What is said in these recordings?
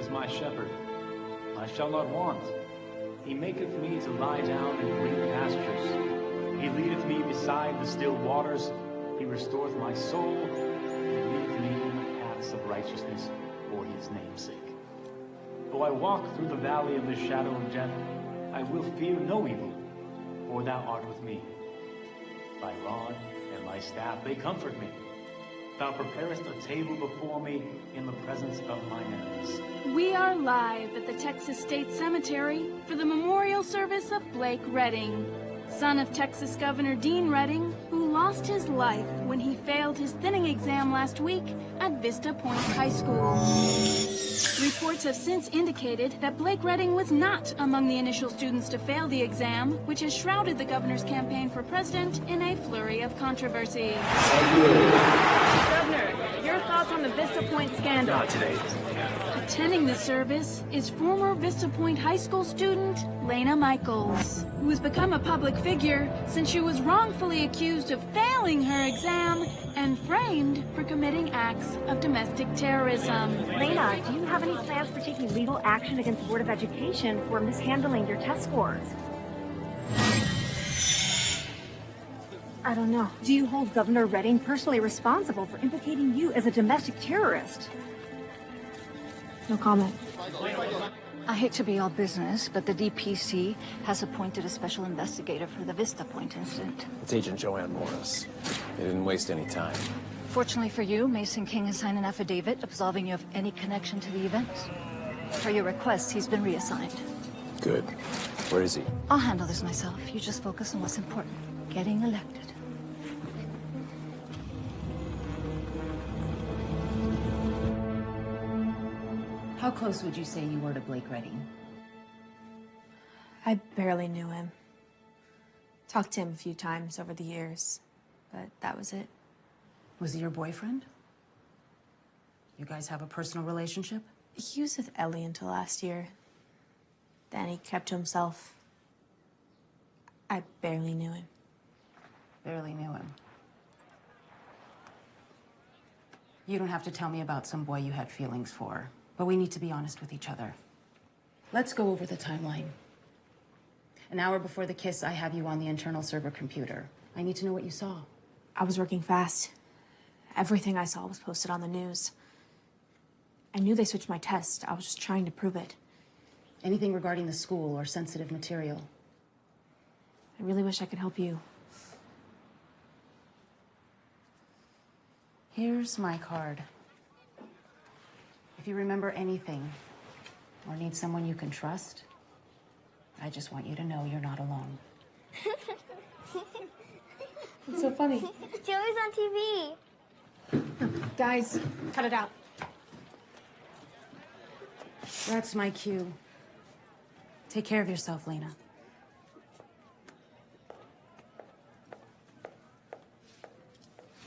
is my shepherd. I shall not want. He maketh me to lie down in green pastures. He leadeth me beside the still waters. He restoreth my soul. He leadeth me in the paths of righteousness for his name's sake. Though I walk through the valley of the shadow of death, I will fear no evil, for thou art with me. Thy rod and thy staff, they comfort me. Thou preparest a table before me in the presence of mine enemies. We are live at the Texas State Cemetery for the memorial service of Blake Redding, son of Texas Governor Dean Redding, who lost his life when he failed his thinning exam last week at Vista Point High School. Reports have since indicated that Blake Redding was not among the initial students to fail the exam, which has shrouded the governor's campaign for president in a flurry of controversy. Governor, your thoughts on the Vista Point scandal? Not today. Attending the service is former Vista Point High School student Lena Michaels, who has become a public figure since she was wrongfully accused of failing her exam and framed for committing acts of domestic terrorism. Lena, do you have any plans for taking legal action against the Board of Education for mishandling your test scores? I don't know. Do you hold Governor Redding personally responsible for implicating you as a domestic terrorist? No comment. I hate to be all business, but the DPC has appointed a special investigator for the Vista Point incident. It's Agent Joanne Morris. They didn't waste any time. Fortunately for you, Mason King has signed an affidavit absolving you of any connection to the events. For your request, he's been reassigned. Good. Where is he? I'll handle this myself. You just focus on what's important. Getting elected. How close would you say you were to Blake Redding? I barely knew him. Talked to him a few times over the years, but that was it. Was he your boyfriend? You guys have a personal relationship? He was with Ellie until last year. Then he kept to himself. I barely knew him. Barely knew him. You don't have to tell me about some boy you had feelings for, but we need to be honest with each other. Let's go over the timeline. An hour before the kiss, I have you on the internal server computer. I need to know what you saw. I was working fast. Everything I saw was posted on the news. I knew they switched my test. I was just trying to prove it. Anything regarding the school or sensitive material? I really wish I could help you. Here's my card. If you remember anything or need someone you can trust, I just want you to know you're not alone. It's so funny. Joey's on TV. Guys, cut it out. That's my cue. Take care of yourself, Lena.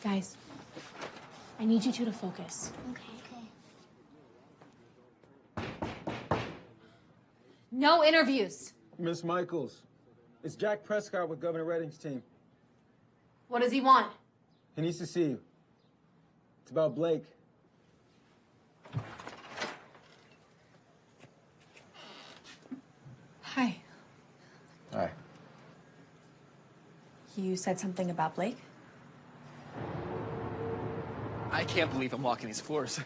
Guys, I need you two to focus. Okay. No interviews. Miss Michaels, it's Jack Prescott with Governor Redding's team. What does he want? He needs to see you. It's about Blake. Hi. Hi. You said something about Blake? I can't believe I'm walking these floors.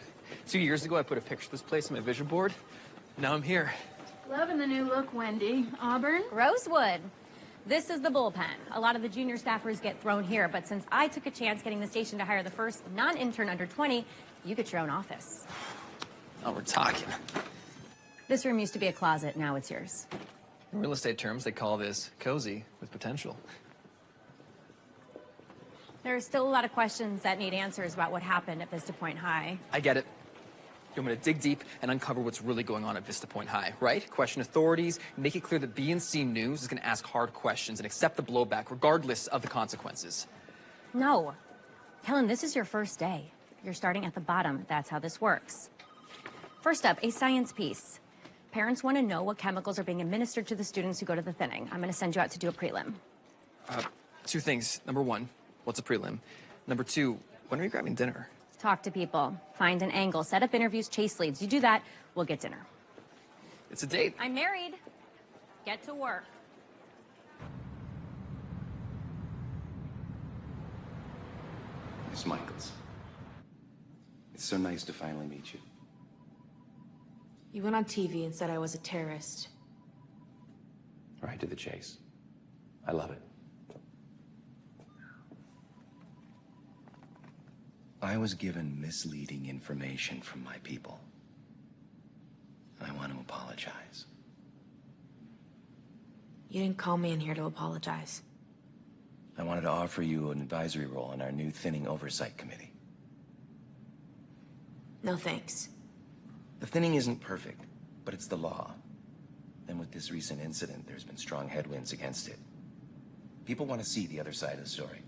2 years ago, I put a picture of this place on my vision board. Now I'm here. Loving the new look, Wendy. Auburn? Rosewood. This is the bullpen. A lot of the junior staffers get thrown here, but since I took a chance getting the station to hire the first non-intern under 20, you get your own office. Oh, we're talking. This room used to be a closet, now it's yours. In real estate terms, they call this cozy with potential. There are still a lot of questions that need answers about what happened at Vista Point High. I get it. I'm going to dig deep and uncover what's really going on at Vista Point High, right? Question authorities, make it clear that B&C News is going to ask hard questions and accept the blowback regardless of the consequences. No. Helen, this is your first day. You're starting at the bottom. That's how this works. First up, a science piece. Parents want to know what chemicals are being administered to the students who go to the thinning. I'm going to send you out to do a prelim. Two things. Number one, what's a prelim? Number two, when are you grabbing dinner? Talk to people, find an angle, set up interviews, chase leads. You do that, we'll get dinner. It's a date. I'm married. Get to work. Miss Michaels. It's so nice to finally meet you. You went on TV and said I was a terrorist. Right to the chase. I love it. I was given misleading information from my people. I want to apologize. You didn't call me in here to apologize. I wanted to offer you an advisory role in our new thinning oversight committee. No thanks. The thinning isn't perfect, but it's the law. And with this recent incident, there's been strong headwinds against it. People want to see the other side of the story.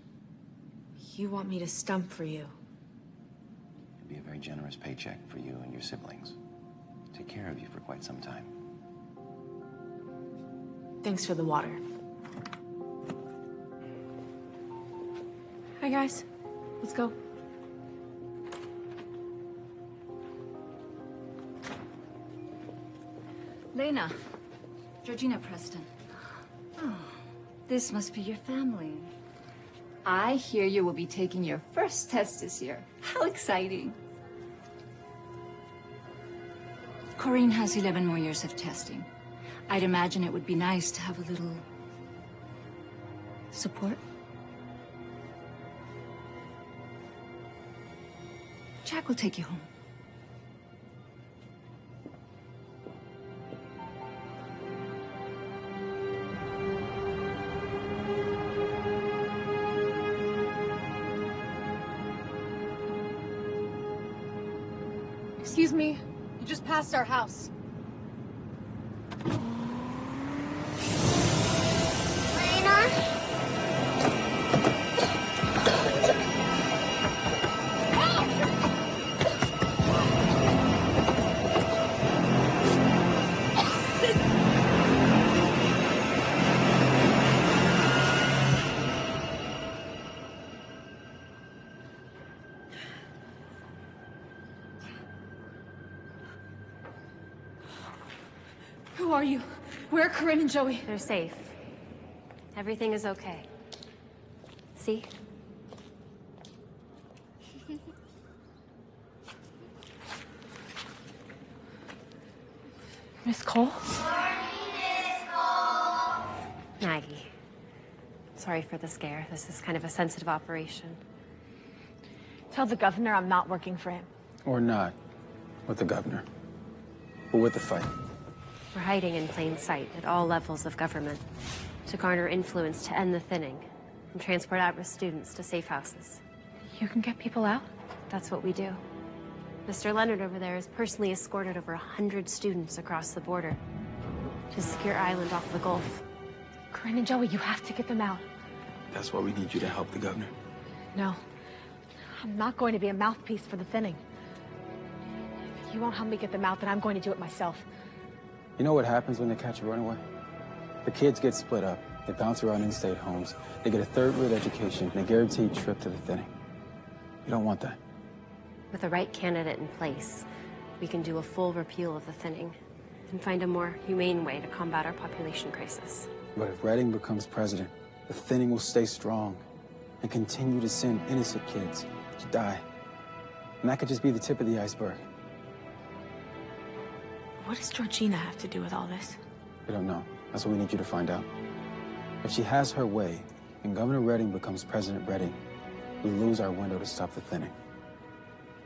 You want me to stump for you? It'd be a very generous paycheck for you and your siblings. Take care of you for quite some time. Thanks for the water. Hi, guys. Let's go. Lena, Georgina Preston. Oh, this must be your family. I hear you will be taking your first test this year. How exciting. Corinne has 11 more years of testing. I'd imagine it would be nice to have a little support. Jack will take you home. Excuse me. You just passed our house. Who are you? Where are Corinne and Joey? They're safe. Everything is okay. See? Miss Cole? Maggie. Sorry for the scare. This is kind of a sensitive operation. Tell the governor I'm not working for him. Or not. With the governor. But with the fight. We're hiding in plain sight at all levels of government to garner influence to end the thinning and transport at-risk students to safe houses. You can get people out? That's what we do. Mr. Leonard over there has personally escorted over 100 students across the border to secure island off the Gulf. Corinne and Joey, you have to get them out. That's why we need you to help the governor. No. I'm not going to be a mouthpiece for the thinning. If you won't help me get them out, then I'm going to do it myself. You know what happens when they catch a runaway? The kids get split up. They bounce around in-state homes. They get a third-rate education and a guaranteed trip to the thinning. You don't want that. With the right candidate in place, we can do a full repeal of the thinning and find a more humane way to combat our population crisis. But if Redding becomes president, the thinning will stay strong and continue to send innocent kids to die. And that could just be the tip of the iceberg. What does Georgina have to do with all this? We don't know. That's what we need you to find out. If she has her way and Governor Redding becomes President Redding, we lose our window to stop the thinning.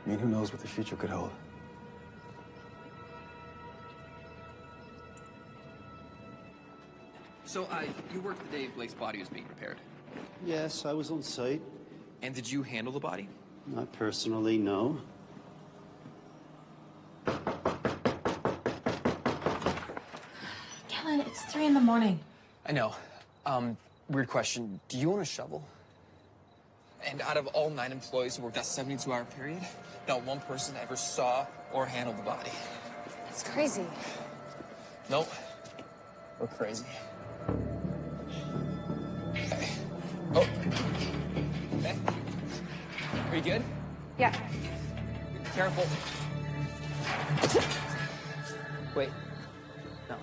I mean, who knows what the future could hold? So, you worked the day Blake's body was being repaired. Yes, I was on site. And did you handle the body? Not personally, no. Kellen, it's 3 in the morning. I know. Weird question. Do you own a shovel? And out of all 9 employees who worked that 72-hour period, not one person ever saw or handled the body. That's crazy. Nope. We're crazy. Okay. Oh. Okay. Are you good? Yeah. Careful. Wait. No.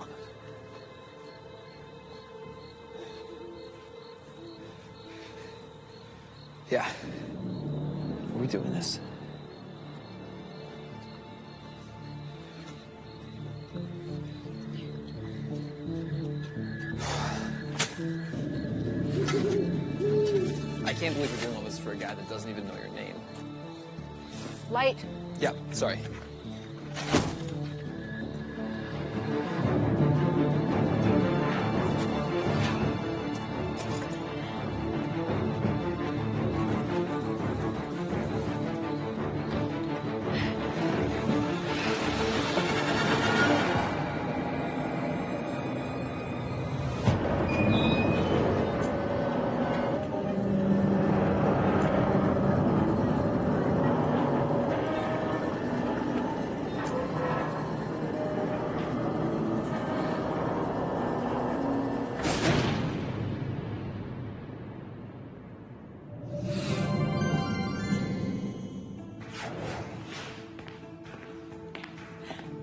Yeah. Are we doing this? I can't believe you're doing all this for a guy that doesn't even know your name. Light. Yeah, sorry.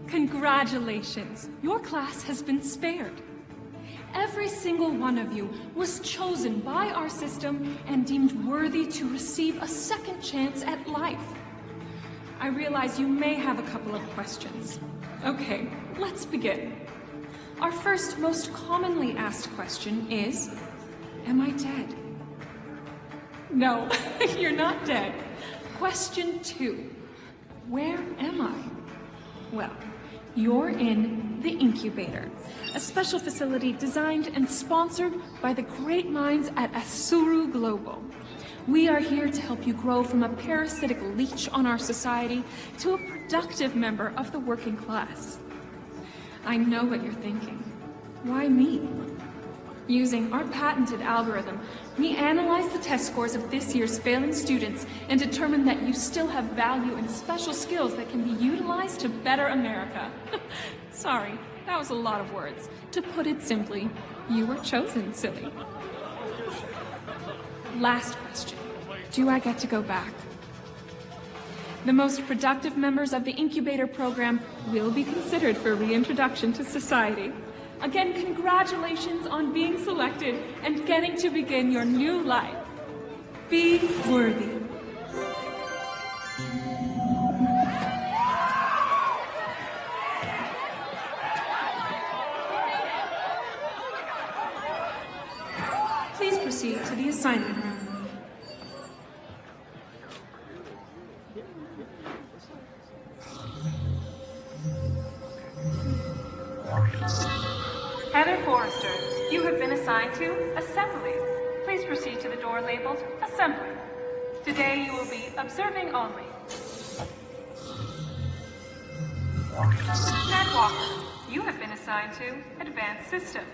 Congratulations, your class has been spared. Every single one of you was chosen by our system and deemed worthy to receive a second chance at life. I realize you may have a couple of questions. Okay, let's begin. Our first, most commonly asked question is, am I dead? No, you're not dead. Question 2, where am I? Well, you're in the incubator, a special facility designed and sponsored by the great minds at Asuru Global. We are here to help you grow from a parasitic leech on our society to a productive member of the working class. I know what you're thinking. Why me? Using our patented algorithm, we analyzed the test scores of this year's failing students and determined that you still have value and special skills that can be utilized to better America. Sorry, that was a lot of words. To put it simply, you were chosen, silly. Last question. Do I get to go back? The most productive members of the incubator program will be considered for reintroduction to society. Again, congratulations on being selected and getting to begin your new life. Be worthy. Please proceed to the assignment room. Heather Forrester, you have been assigned to Assembly. Please proceed to the door labeled Assembly. Today you will be observing only. Matt Walker, you have been assigned to Advanced Systems.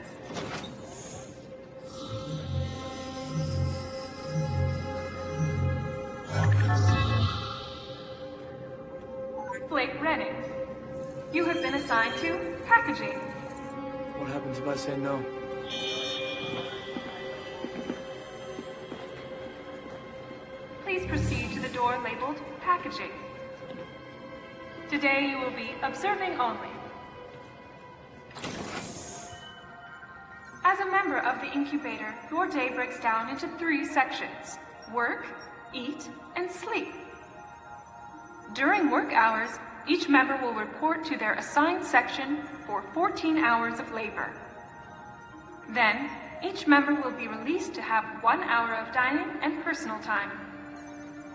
Blake Redding, you have been assigned to Packaging. What happens if I say no? Please proceed to the door labeled Packaging. Today you will be observing only. As a member of the incubator, your day breaks down into 3 sections: work, eat, and sleep. During work hours, each member will report to their assigned section for 14 hours of labor. Then, each member will be released to have 1 hour of dining and personal time.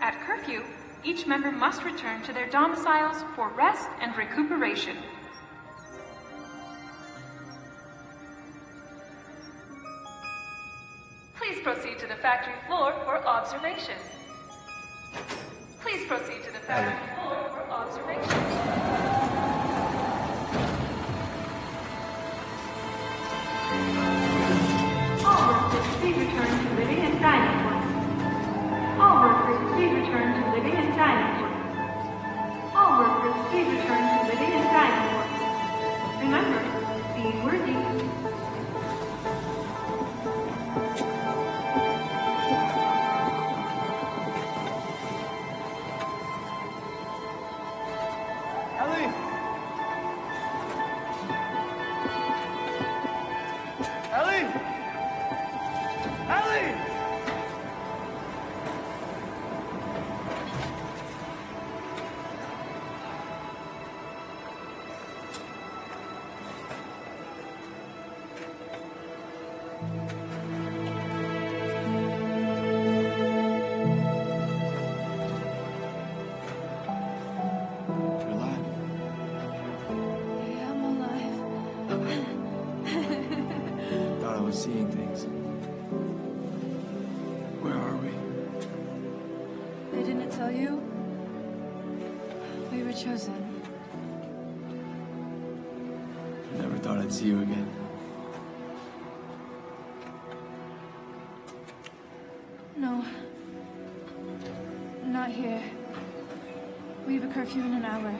At curfew, each member must return to their domiciles for rest and recuperation. Please proceed to the factory floor for observation. Please proceed to the factory floor for observation. All workers, please return to living and dining quarters. All workers, please return to living and dining quarters. All workers, please return to living and dining quarters. Remember, be worthy. Ellie! Ellie! Ellie! You're alive. Yeah, I'm alive. Thought I was seeing things. Where are we? They didn't tell you? We were chosen. Never thought I'd see you again. No. Not here. We have a curfew in an hour.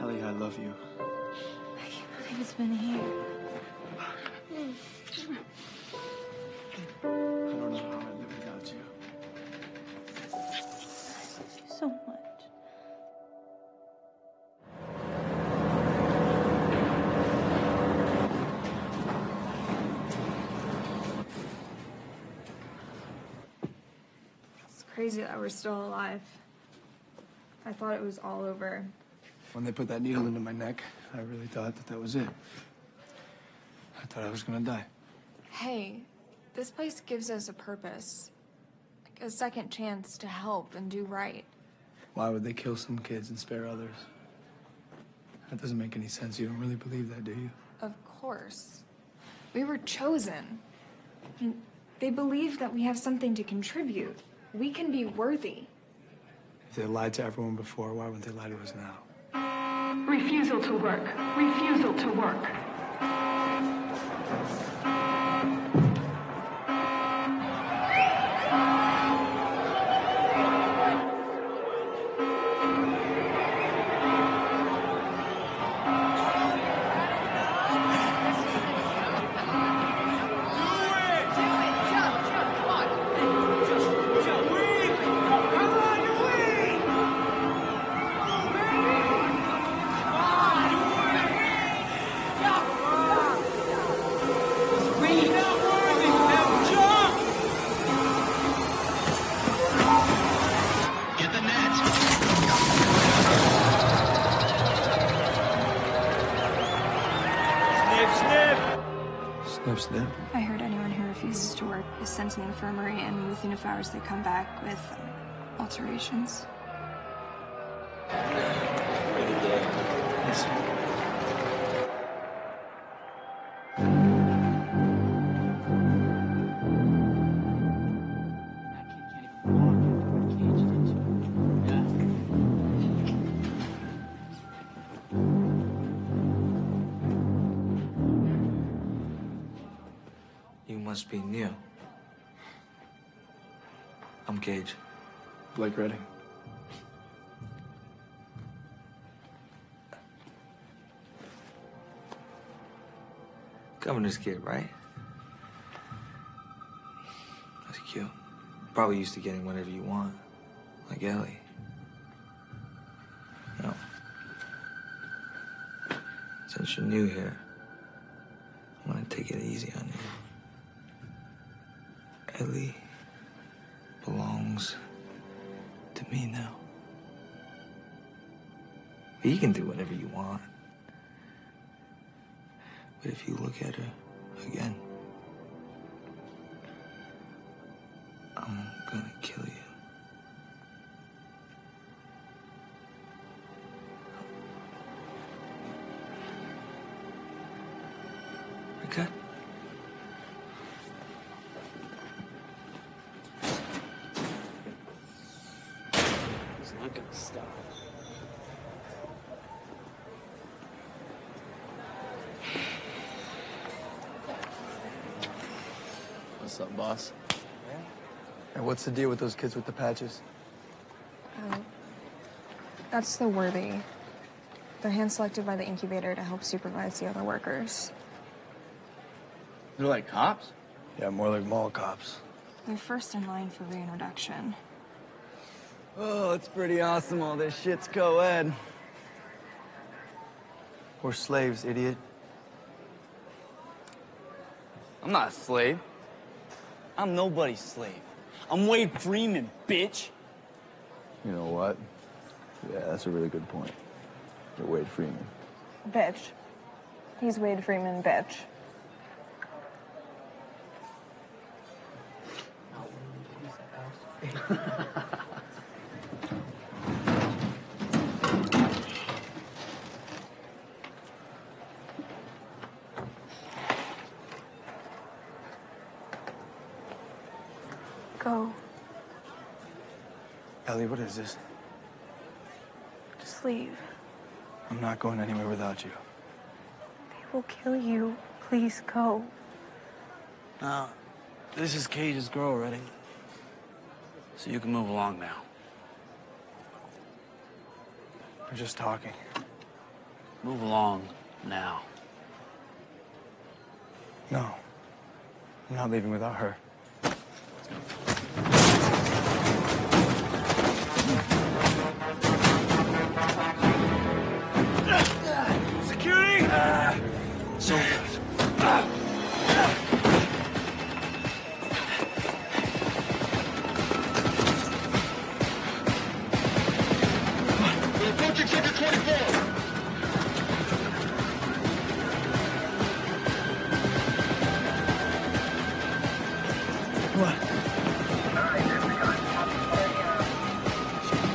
Ellie, I love you. I can't believe it's been a year. I don't know how I'd live without you. I love you so much. It's crazy that we're still alive. I thought it was all over. When they put that needle into my neck, I really thought that was it. I thought I was gonna die. Hey, this place gives us a purpose. Like a second chance to help and do right. Why would they kill some kids and spare others? That doesn't make any sense. You don't really believe that, do you? Of course. We were chosen. I mean, they believe that we have something to contribute. We can be worthy. If they lied to everyone before, why wouldn't they lie to us now? Refusal to work. Refusal to work. Snip, snip. I heard anyone who refuses to work is sent to the infirmary, and within a few hours they come back with alterations. Yes, sir. You must be new. I'm Gage. Blake Redding. Governor's kid, right? That's cute. Probably used to getting whatever you want, like Ellie. No. Since you're new here, I'm gonna take it easy on you. Ellie belongs to me now. But you can do whatever you want. But if you look at her again, I'm gonna kill you. Okay? He's not gonna stop. What's up, boss? And what's the deal with those kids with the patches? That's the Worthy. They're hand-selected by the incubator to help supervise the other workers. They're like cops? Yeah, more like mall cops. They're first in line for reintroduction. Oh, it's pretty awesome. All this shit's co-ed. We're slaves, idiot. I'm not a slave. I'm nobody's slave. I'm Wade Freeman, bitch. You know what? Yeah, that's a really good point. You're Wade Freeman. Bitch. He's Wade Freeman, bitch. Go. Ellie, what is this? Just leave. I'm not going anywhere without you. They will kill you. Please go. No, this is Cage's girl, Redding. So you can move along now. We're just talking. Move along now. No. I'm not leaving without her. Security! Soldiers. We're approaching Sector 24. What?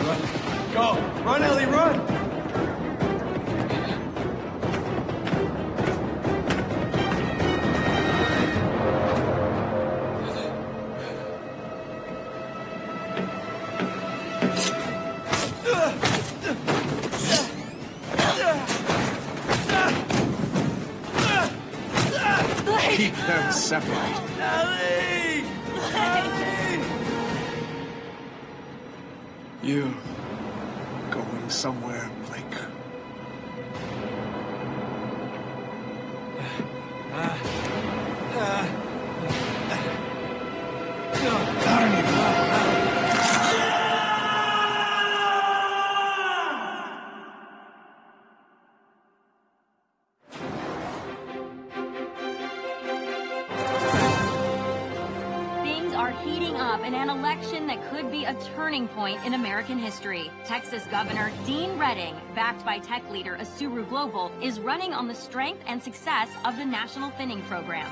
Run. Go! Run, Ellie, run! Keep them separate. Ellie! Ellie! You're going somewhere, Blake. Things are heating up in an election that could be a turning point in American history. Texas Governor Dean Redding, backed by tech leader Asuru Global, is running on the strength and success of the National Thinning Program.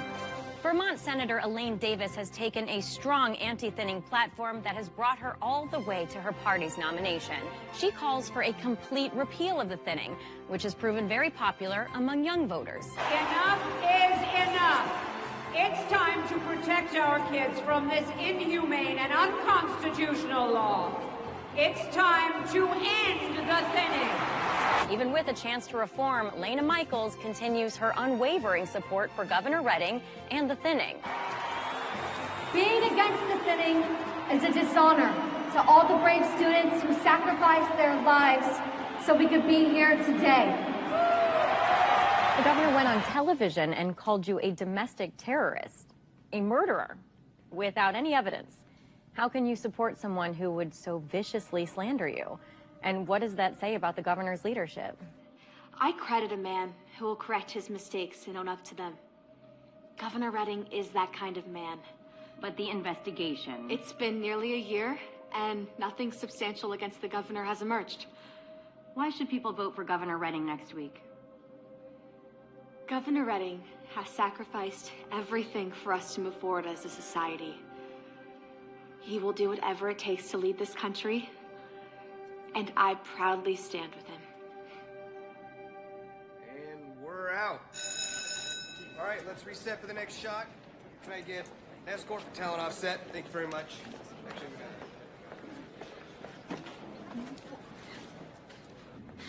Vermont Senator Elaine Davis has taken a strong anti-thinning platform that has brought her all the way to her party's nomination. She calls for a complete repeal of the thinning, which has proven very popular among young voters. Enough is enough. It's time to protect our kids from this inhumane and unconstitutional law. It's time to end the thinning. Even with a chance to reform, Lena Michaels continues her unwavering support for Governor Redding and the thinning. Being against the thinning is a dishonor to all the brave students who sacrificed their lives so we could be here today. The governor went on television and called you a domestic terrorist, a murderer, without any evidence. How can you support someone who would so viciously slander you? And what does that say about the governor's leadership? I credit a man who will correct his mistakes and own up to them. Governor Redding is that kind of man. But the investigation... It's been nearly a year, and nothing substantial against the governor has emerged. Why should people vote for Governor Redding next week? Governor Redding has sacrificed everything for us to move forward as a society. He will do whatever it takes to lead this country, and I proudly stand with him. And we're out. All right, let's reset for the next shot. Can I get an escort for talent offset? Thank you very much. Actually,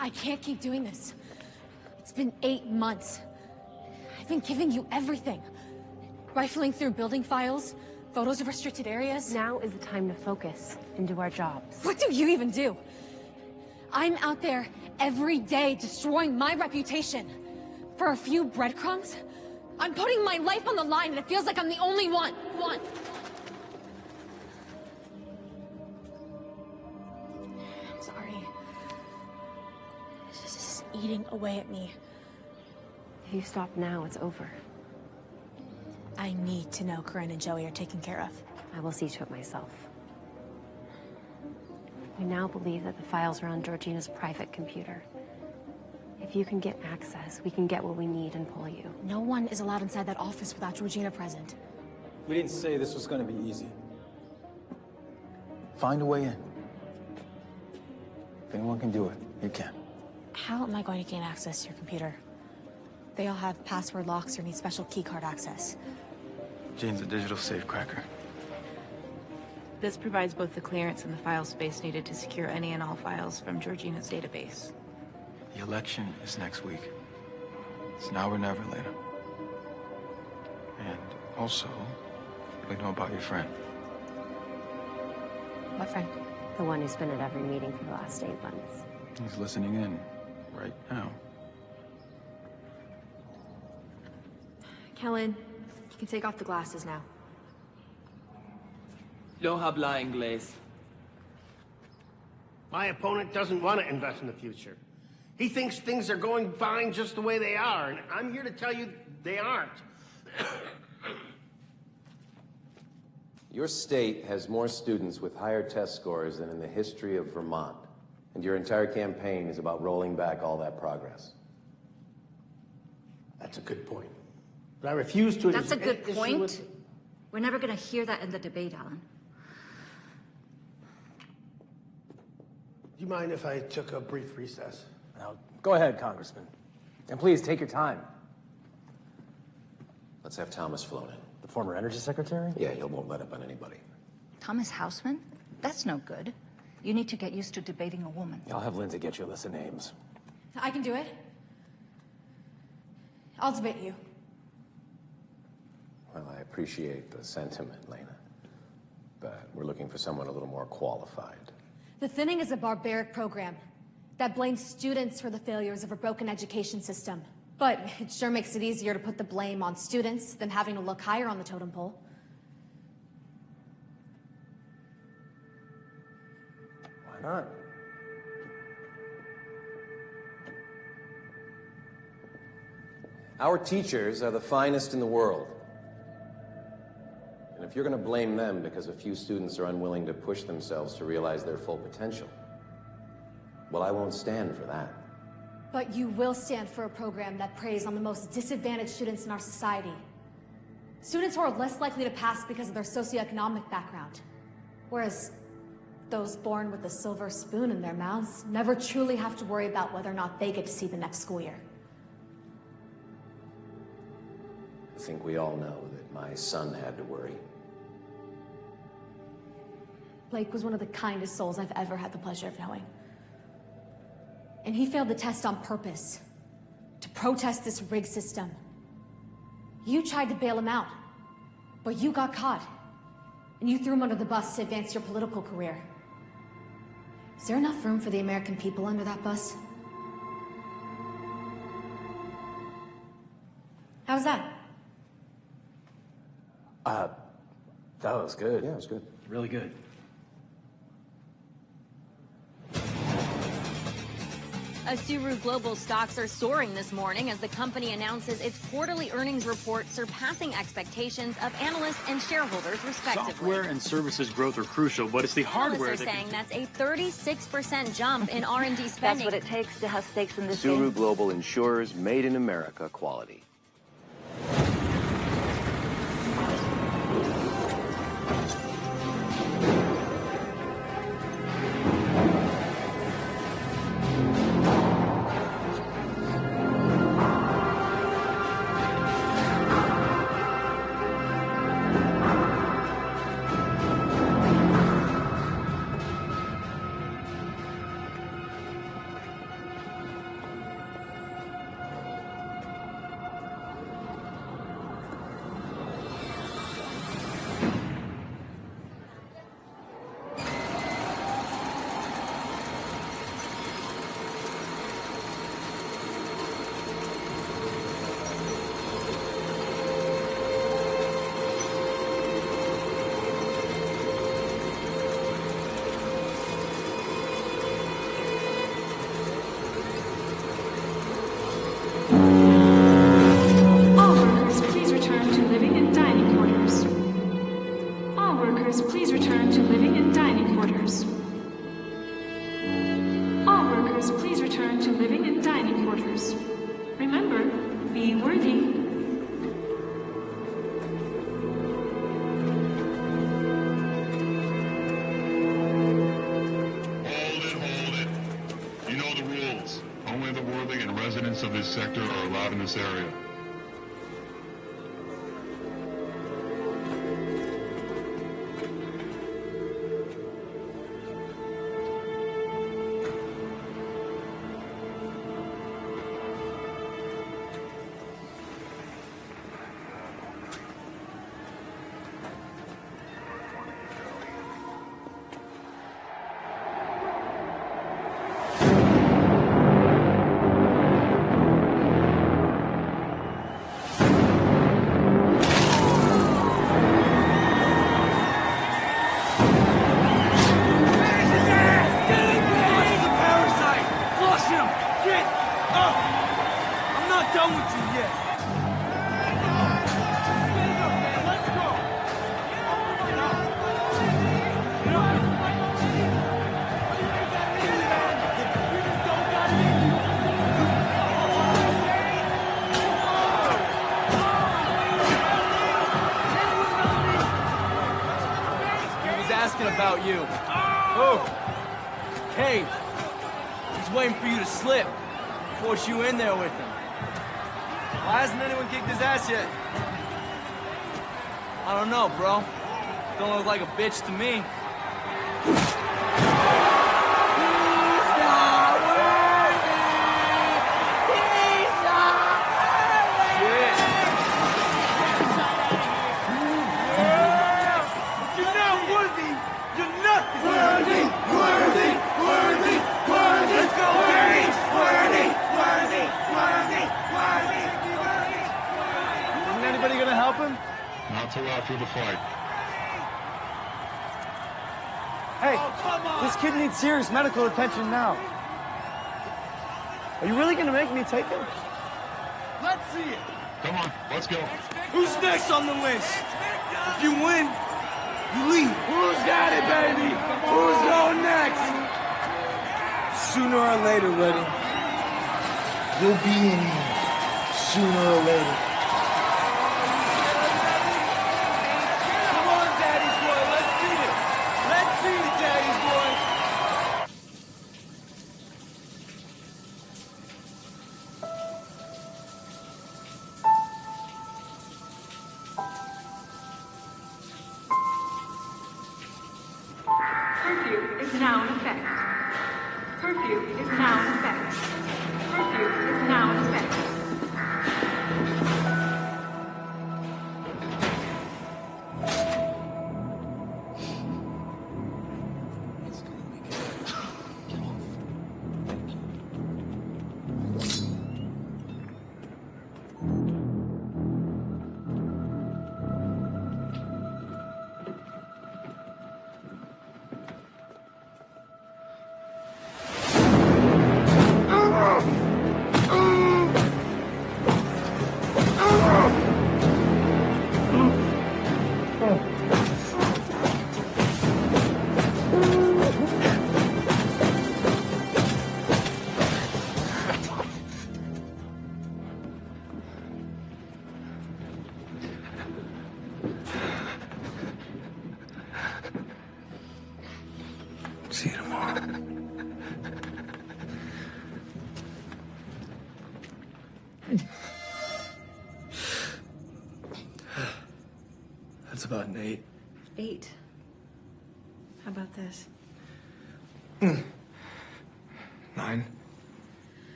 I can't keep doing this. It's been 8 months. I've been giving you everything. Rifling through building files, photos of restricted areas. Now is the time to focus and do our jobs. What do you even do? I'm out there every day destroying my reputation. For a few breadcrumbs? I'm putting my life on the line and it feels like I'm the only one. I'm sorry. It's just eating away at me. If you stop now, it's over. I need to know Corinne and Joey are taken care of. I will see to it myself. We now believe that the files are on Georgina's private computer. If you can get access, we can get what we need and pull you. No one is allowed inside that office without Georgina present. We didn't say this was going to be easy. Find a way in. If anyone can do it, you can. How am I going to gain access to your computer? They all have password locks or need special keycard access. Jane's a digital safecracker. This provides both the clearance and the file space needed to secure any and all files from Georgina's database. The election is next week. It's now or never, Lena. And also, we know about your friend. What friend? The one who's been at every meeting for the last 8 months. He's listening in right now. Kellen, you can take off the glasses now. No habla inglés. My opponent doesn't want to invest in the future. He thinks things are going fine just the way they are, and I'm here to tell you they aren't. Your state has more students with higher test scores than in the history of Vermont, and your entire campaign is about rolling back all that progress. That's a good point. But I refuse to... That's a good point. We're never going to hear that in the debate, Alan. Do you mind if I took a brief recess? Now, go ahead, Congressman. And please, take your time. Let's have Thomas flown in. The former Energy Secretary? Yeah, he won't let up on anybody. Thomas Houseman? That's no good. You need to get used to debating a woman. I'll have Lindsay get you a list of names. I can do it. I'll debate you. Well, I appreciate the sentiment, Lena. But we're looking for someone a little more qualified. The thinning is a barbaric program that blames students for the failures of a broken education system. But it sure makes it easier to put the blame on students than having to look higher on the totem pole. Why not? Our teachers are the finest in the world. And if you're going to blame them because a few students are unwilling to push themselves to realize their full potential, well, I won't stand for that. But you will stand for a program that preys on the most disadvantaged students in our society. Students who are less likely to pass because of their socioeconomic background. Whereas those born with a silver spoon in their mouths never truly have to worry about whether or not they get to see the next school year. I think we all know that my son had to worry. Blake was one of the kindest souls I've ever had the pleasure of knowing. And he failed the test on purpose, to protest this rigged system. You tried to bail him out, but you got caught. And you threw him under the bus to advance your political career. Is there enough room for the American people under that bus? How's that? That was good. Yeah, it was good. Really good. Subaru Global stocks are soaring this morning as the company announces its quarterly earnings report surpassing expectations of analysts and shareholders, respectively. Software and services growth are crucial, but it's the hardware Analysts are saying that's a 36% jump in R&D spending. That's what it takes to have stakes in this Subaru game. Global ensures made in America quality. be worthy. Hold it. You know the rules. Only the worthy and residents of this sector are allowed in this area. About you. Oh! Hey! He's waiting for you to slip. Force you in there with him. Why hasn't anyone kicked his ass yet? I don't know, bro. Don't look like a bitch to me. Not till after the fight. Hey, this kid needs serious medical attention now. Are you really gonna make me take him? Let's see it. Come on, let's go. Who's next on the list? If you win, you leave. Who's got it, baby? Who's going next? Sooner or later, Redding, you'll be in here. Sooner or later. Curfew is now in effect. Curfew is now in effect. Curfew is now in effect. See you tomorrow. That's about an 8. 8. How about this? 9.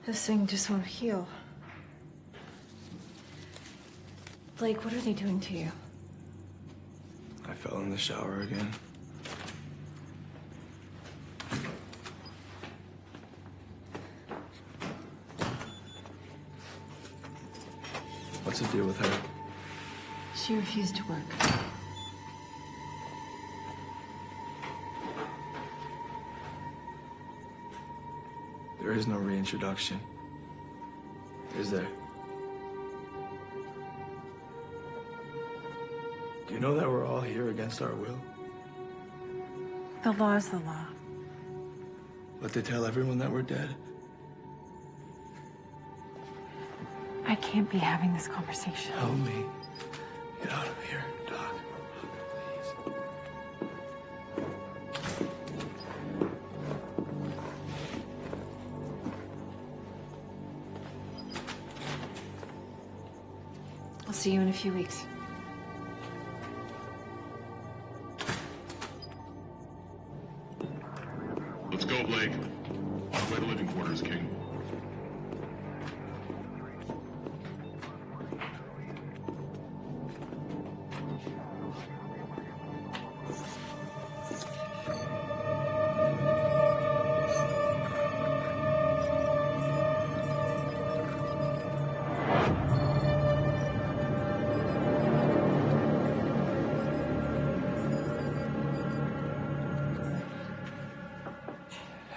This thing just won't heal. Blake, what are they doing to you? I fell in the shower again. What's the deal with her? She refused to work. There is no reintroduction. Is there? Do you know that we're all here against our will? The law is the law. But they tell everyone that we're dead. I can't be having this conversation. Help me. Get out of here, Doc. Please. I'll see you in a few weeks. Let's go, Blake. On our way to living quarters, King.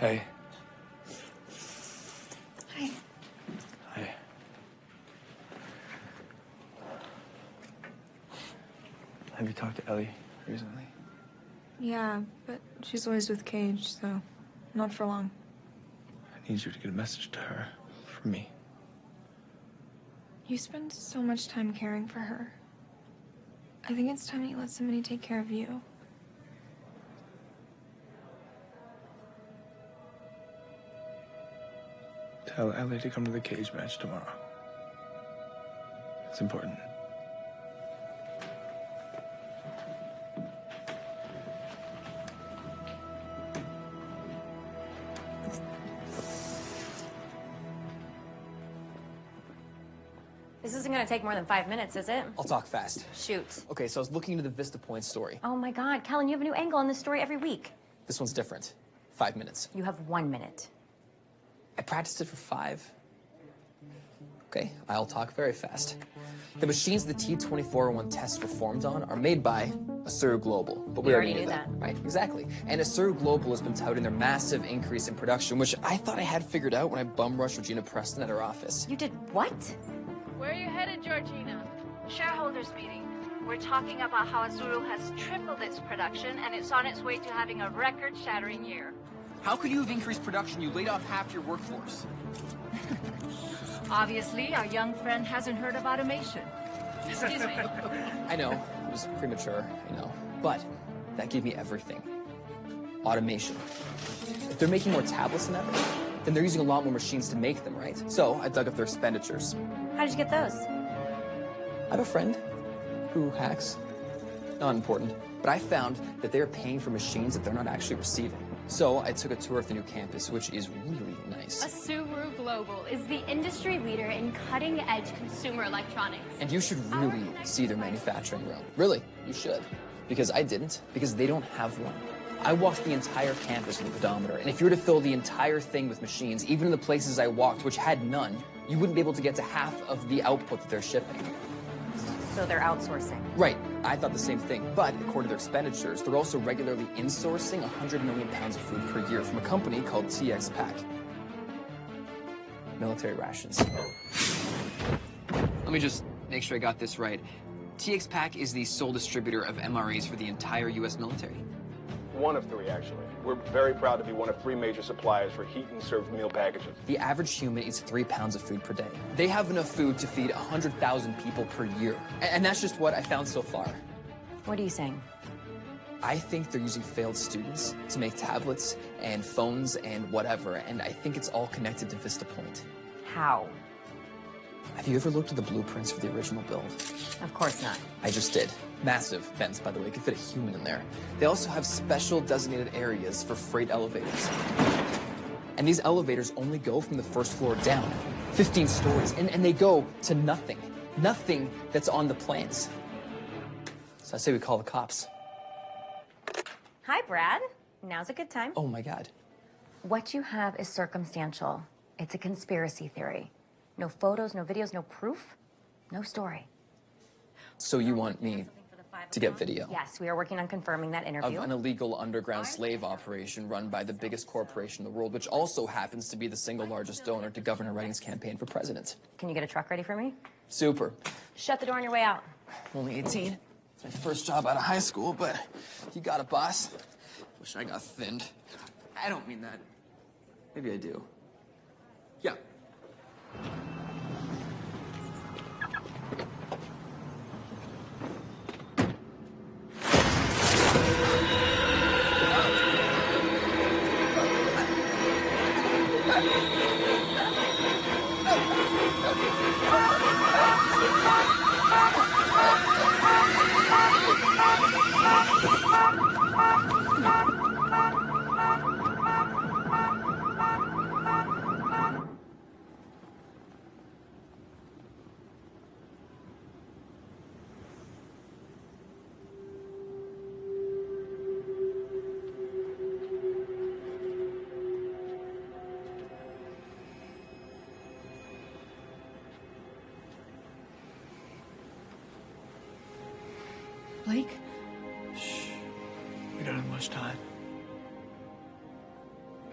Hey. Hi. Hi. Have you talked to Ellie recently? Yeah, but she's always with Cage, so not for long. I need you to get a message to her from me. You spend so much time caring for her. I think it's time you let somebody take care of you. Tell Ellie to come to the Cage match tomorrow. It's important. This isn't gonna take more than 5 minutes, is it? I'll talk fast. Shoot. Okay, so I was looking into the Vista Point story. Oh my God, Kellen, you have a new angle on this story every week. This one's different. 5 minutes. You have 1 minute. I practiced it for 5. Okay, I'll talk very fast. The machines the T-2401 tests were formed on are made by Asur Global. But we already knew that. Right, exactly. And Asur Global has been touting their massive increase in production, which I thought I had figured out when I bum rushed Regina Preston at her office. You did what? Where are you headed, Georgina? Shareholders meeting. We're talking about how Azuru has tripled its production and it's on its way to having a record-shattering year. How could you have increased production? You laid off half your workforce. Obviously, our young friend hasn't heard of automation. Excuse me. I know, it was premature, I know. But that gave me everything. Automation. If they're making more tablets than ever, then they're using a lot more machines to make them, right? So I dug up their expenditures. How did you get those? I have a friend who hacks. Not important. But I found that they're paying for machines that they're not actually receiving. So I took a tour of the new campus, which is really nice. Asuru Global is the industry leader in cutting-edge consumer electronics. And you should really see their manufacturing room. Really, you should. Because I didn't, because they don't have one. I walked the entire campus with a pedometer, and if you were to fill the entire thing with machines, even in the places I walked, which had none, you wouldn't be able to get to half of the output that they're shipping. So they're outsourcing. Right. I thought the same thing. But according to their expenditures, they're also regularly insourcing 100 million pounds of food per year from a company called TX Pack. Military rations. Let me just make sure I got this right. TX Pack is the sole distributor of MREs for the entire U.S. military. One of 3, actually. We're very proud to be one of 3 major suppliers for heat and served meal packages. The average human eats 3 pounds of food per day. They have enough food to feed 100,000 people per year. And that's just what I found so far. What are you saying? I think they're using failed students to make tablets and phones and whatever, and I think it's all connected to Vista Point. How? Have you ever looked at the blueprints for the original build? Of course not. I just did. Massive vents, by the way. Could fit a human in there. They also have special designated areas for freight elevators. And these elevators only go from the first floor down. 15 stories. And they go to nothing. Nothing that's on the plans. So I say we call the cops. Hi, Brad. Now's a good time. Oh, my God. What you have is circumstantial. It's a conspiracy theory. No photos, no videos, no proof, no story. So you want me to get video? Yes, we are working on confirming that interview. Of an illegal underground slave operation run by the biggest corporation in the world, which also happens to be the single largest donor to Governor Redding's campaign for president. Can you get a truck ready for me? Super. Shut the door on your way out. I'm only 18. It's my first job out of high school, but you got it, boss. Wish I got thinned. I don't mean that. Maybe I do. Yeah. Blake? Shh. We don't have much time.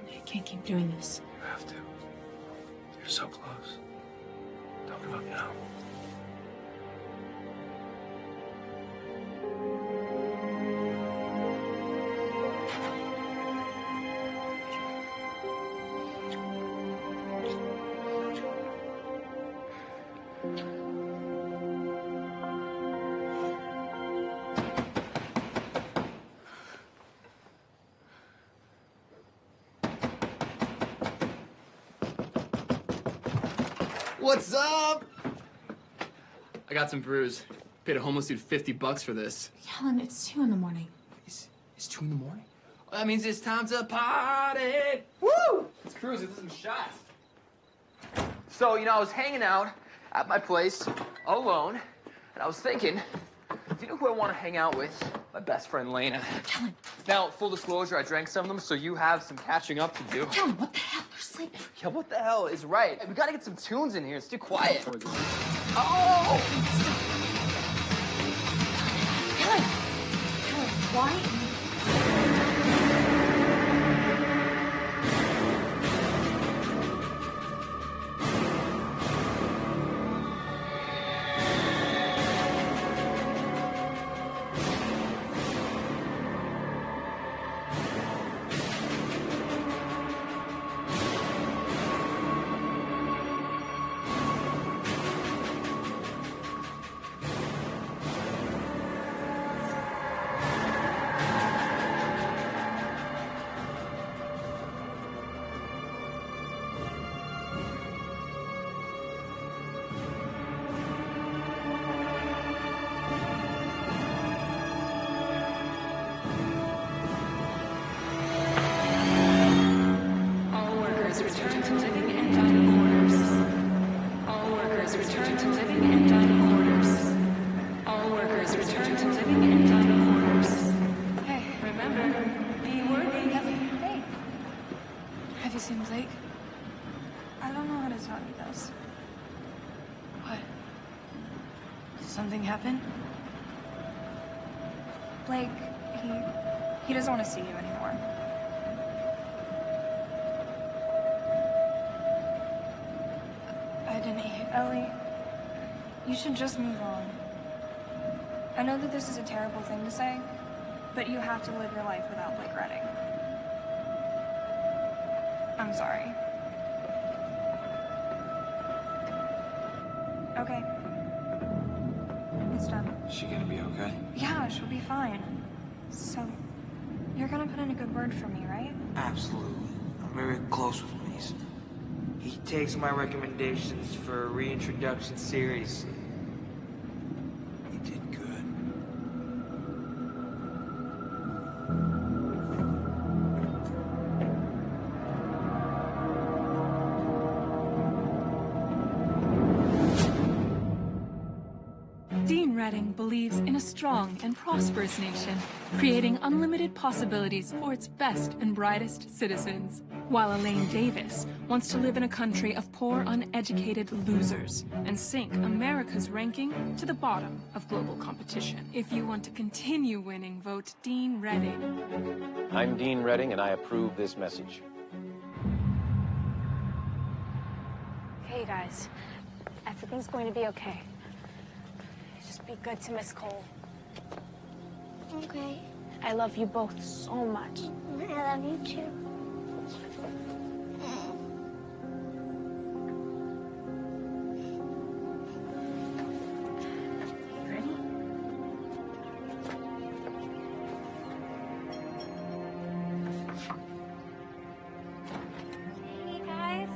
I can't keep doing this. You have to. You're so close. Don't give up now. What's up? I got some brews. Paid a homeless dude $50 for this. Helen, it's 2 in the morning. It's 2 in the morning? Well, that means it's time to party! Woo! Let's cruise and do some shots. So, you know, I was hanging out at my place alone, and I was thinking, do you know who I want to hang out with? My best friend, Lena. Helen. Now, full disclosure, I drank some of them, so you have some catching up to do. Helen, what the hell? You're sleeping. Yeah, what the hell is right? We gotta get some tunes in here. It's too quiet. Oh! Helen! Helen, why? Something happen? Blake, he doesn't want to see you anymore. I didn't hear. Ellie, you should just move on. I know that this is a terrible thing to say, but you have to live your life without Blake Redding. I'm sorry. Okay. It's done. Is she gonna be okay? Yeah, she'll be fine. So, you're gonna put in a good word for me, right? Absolutely. I'm very close with Mason. He takes my recommendations for a reintroduction series. You did good. Dean Redding believes in a strong and prosperous nation, creating unlimited possibilities for its best and brightest citizens. While Elaine Davis wants to live in a country of poor, uneducated losers and sink America's ranking to the bottom of global competition. If you want to continue winning, vote Dean Redding. I'm Dean Redding, and I approve this message. Hey, guys. Everything's going to be okay. Just be good to Miss Cole. Okay. I love you both so much. I love you too. Ready? Hey, guys.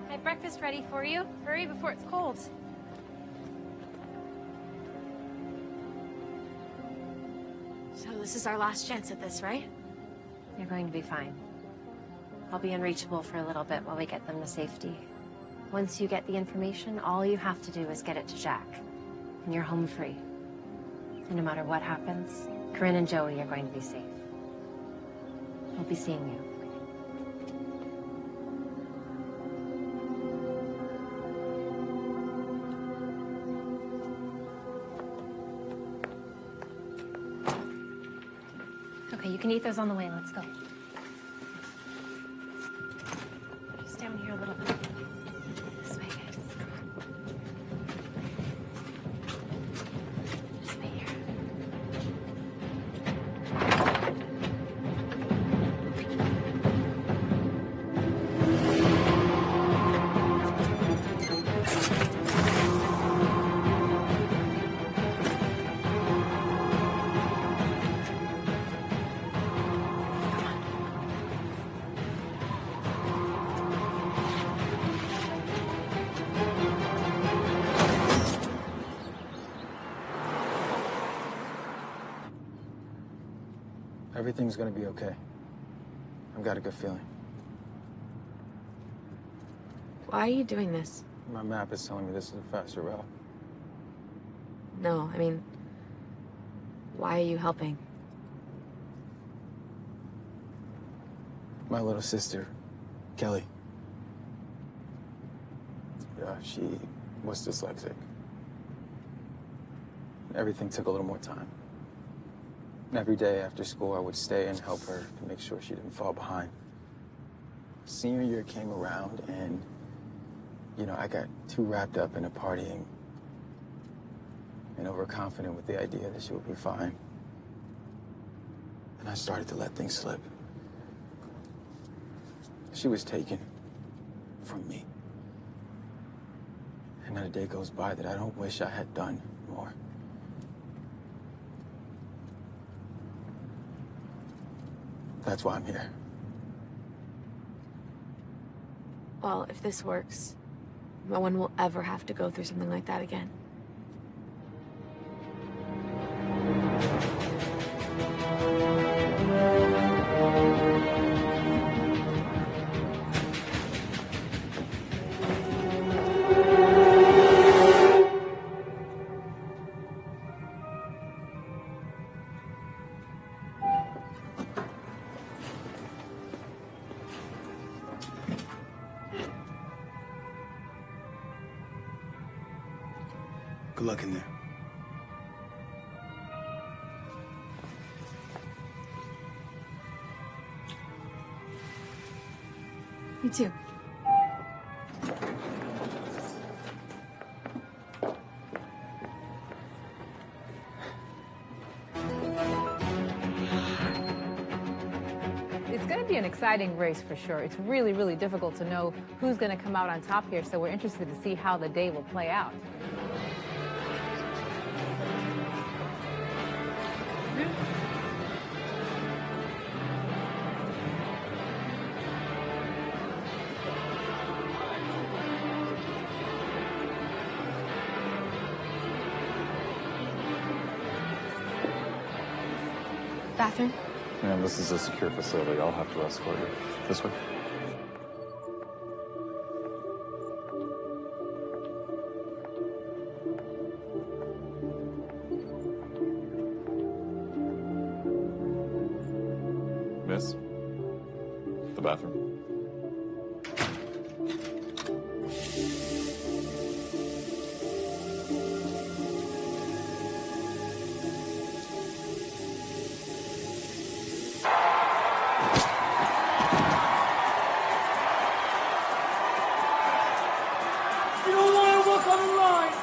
My breakfast breakfast ready for you. Hurry before it's cold. So this is our last chance at this, right? You're going to be fine. I'll be unreachable for a little bit while we get them to safety. Once you get the information, all you have to do is get it to Jack. And you're home free. And no matter what happens, Corinne and Joey are going to be safe. We'll be seeing you. Okay, you can eat those on the way. Let's go. Just down here a little bit. This way, guys. Come on. This way here. Everything's gonna be okay. I've got a good feeling. Why are you doing this? My map is telling me this is a faster route. No, I mean, why are you helping? My little sister, Kelly. Yeah, she was dyslexic. Everything took a little more time. Every day after school, I would stay and help her to make sure she didn't fall behind. Senior year came around and, I got too wrapped up in a partying and overconfident with the idea that she would be fine. And I started to let things slip. She was taken from me. And not a day goes by that I don't wish I had done more. That's why I'm here. Well, if this works, no one will ever have to go through something like that again. Good luck in there. You too. It's going to be an exciting race for sure. It's really, really difficult to know who's going to come out on top here, so we're interested to see how the day will play out. Bathroom? Ma'am, this is a secure facility. I'll have to escort you. This way. Miss? The bathroom. You don't want to work on the line,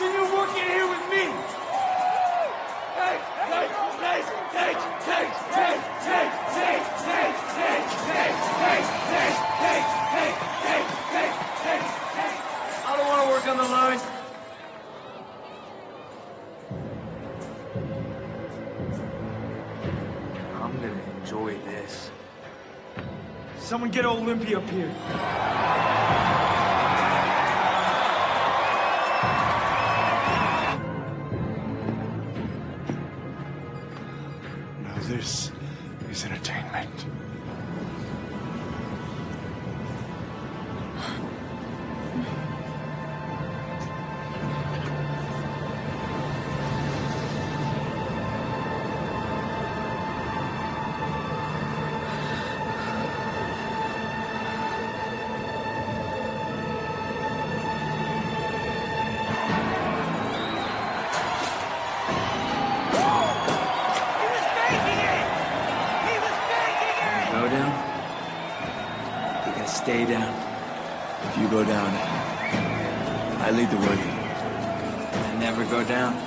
then you're working here with me. Hey, hey, hey, hey, hey, hey, hey, hey, hey, hey, hey, hey, hey, hey, hey, hey, hey, hey, hey. I don't want to work on the line. I'm gonna enjoy this. Someone get Olympia up here. This is entertainment. Go down? You gotta stay down. If you go down, I lead the way. I never go down.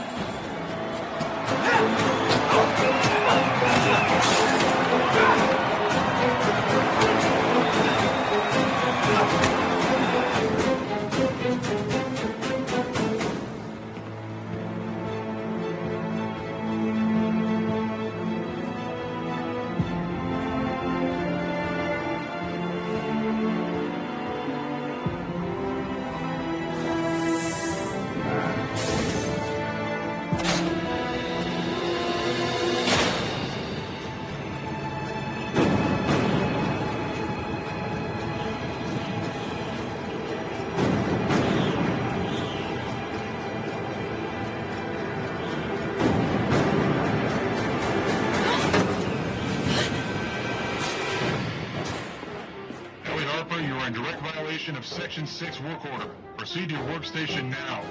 You're in direct violation of Section 6 work order. Proceed to your workstation now.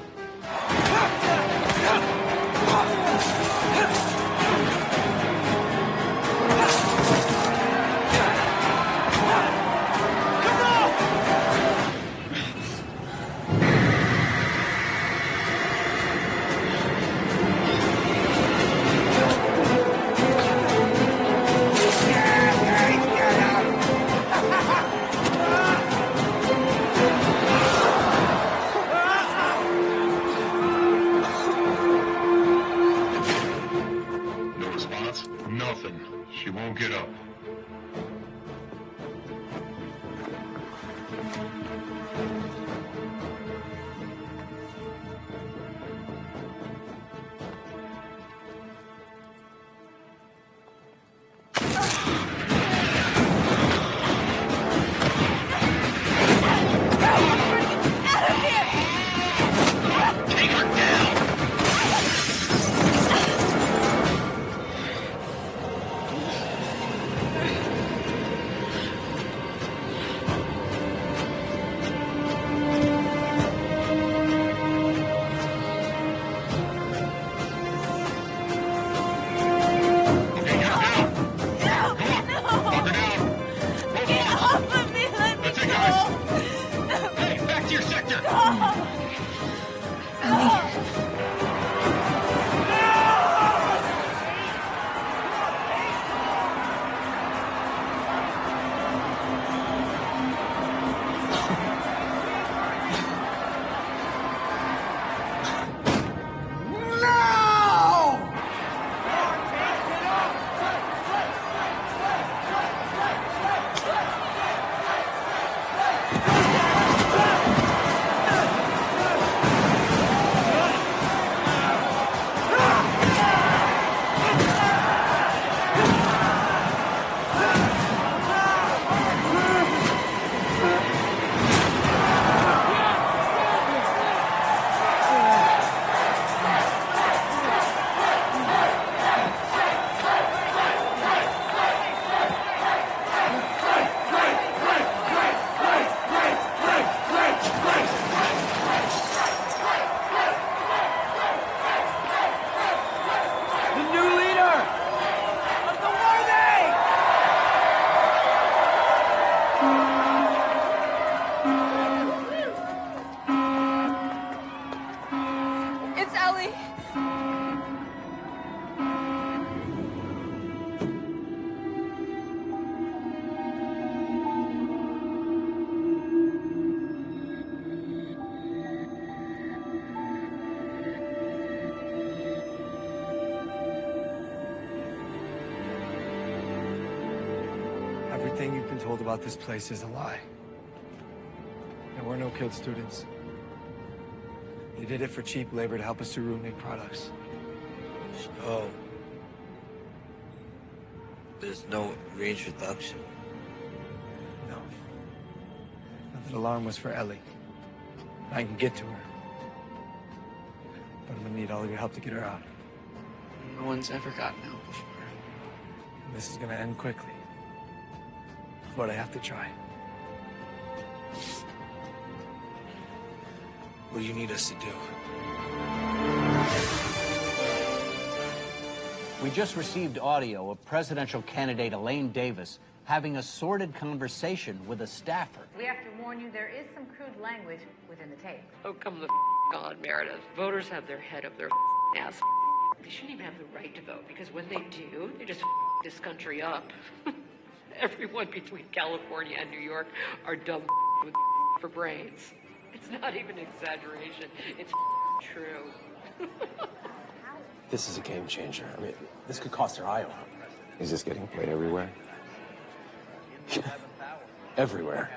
Nothing. She won't get up. Everything you've been told about this place is a lie. There were no killed students. They did it for cheap labor to help Asuru make products. So, There's no reintroduction. No. That alarm was for Ellie. I can get to her. But I'm gonna need all of your help to get her out. No one's ever gotten out before. This is gonna end quickly. But I have to try. What do you need us to do? We just received audio of presidential candidate Elaine Davis having a sordid conversation with a staffer. We have to warn you, there is some crude language within the tape. Oh, come the on, Meredith. Voters have their head up their ass. They shouldn't even have the right to vote, because when they do, they just this country up. Everyone between California and New York are dumb with for brains. It's not even an exaggeration. It's true. This is a game changer. I mean, this could cost her Iowa. Is this getting played everywhere? Everywhere.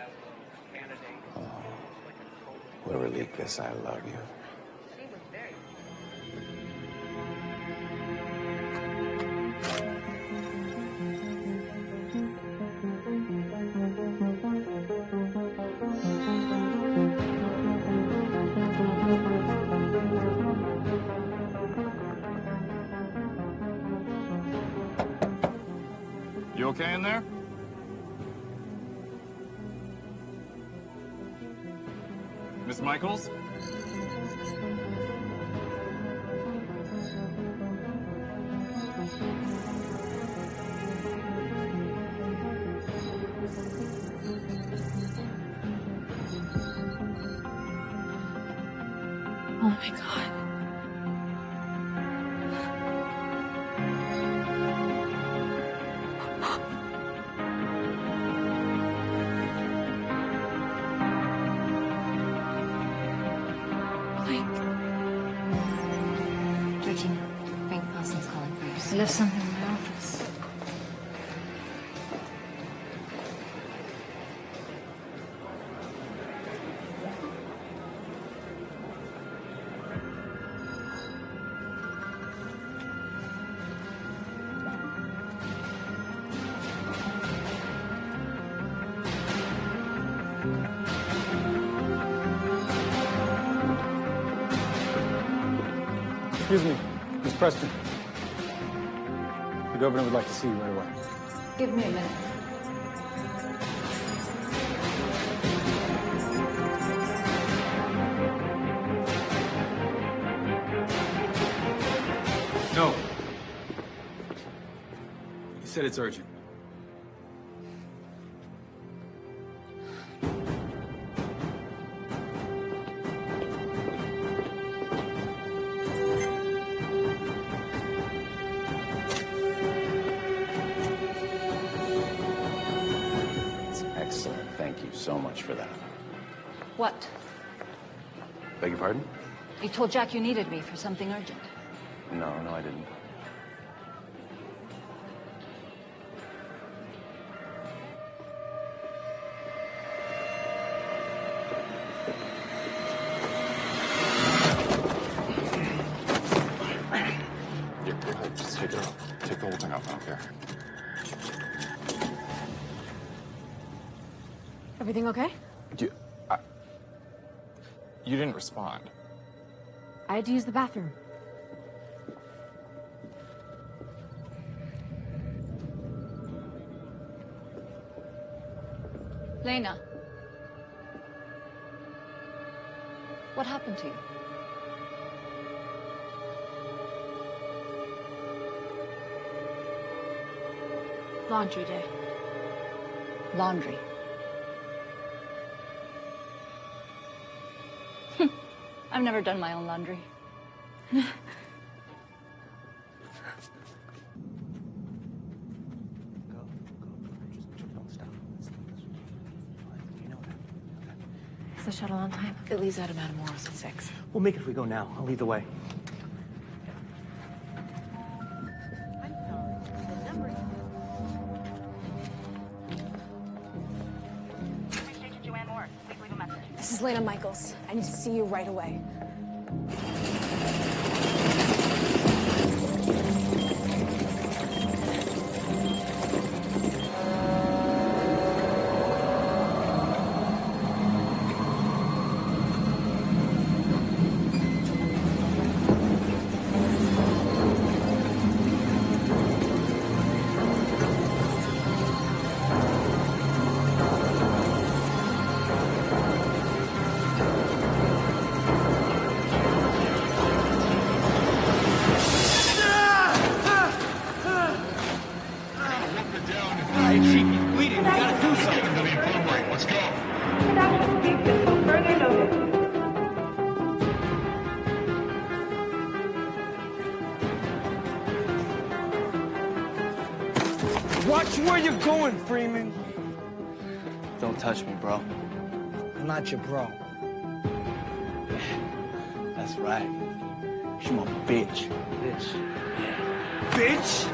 Oh, whoever leaked this, I love you. You okay in there? Miss Michaels? Oh my God. Georgina, Frank Paulson's calling for you. I left something in my office. Excuse me, Miss Preston. The governor would like to see you right away. Give me a minute. No. He said it's urgent. Excellent. Thank you so much for that. What? Beg your pardon? You told Jack you needed me for something urgent. No, I didn't. Yeah, go ahead. Just take it off. Take the whole thing off. I don't care. Everything okay? You didn't respond. I had to use the bathroom. Lena. What happened to you? Laundry day. Laundry. I've never done my own laundry. Is the shuttle on time? It leaves out of Matamoros at 6. We'll make it if we go now. I'll lead the way. This is Lena Michaels. I need to see you right away. Watch where you're going, Freeman. Don't touch me, bro. I'm not your bro. That's right. You my bitch. Bitch. Yeah. Bitch?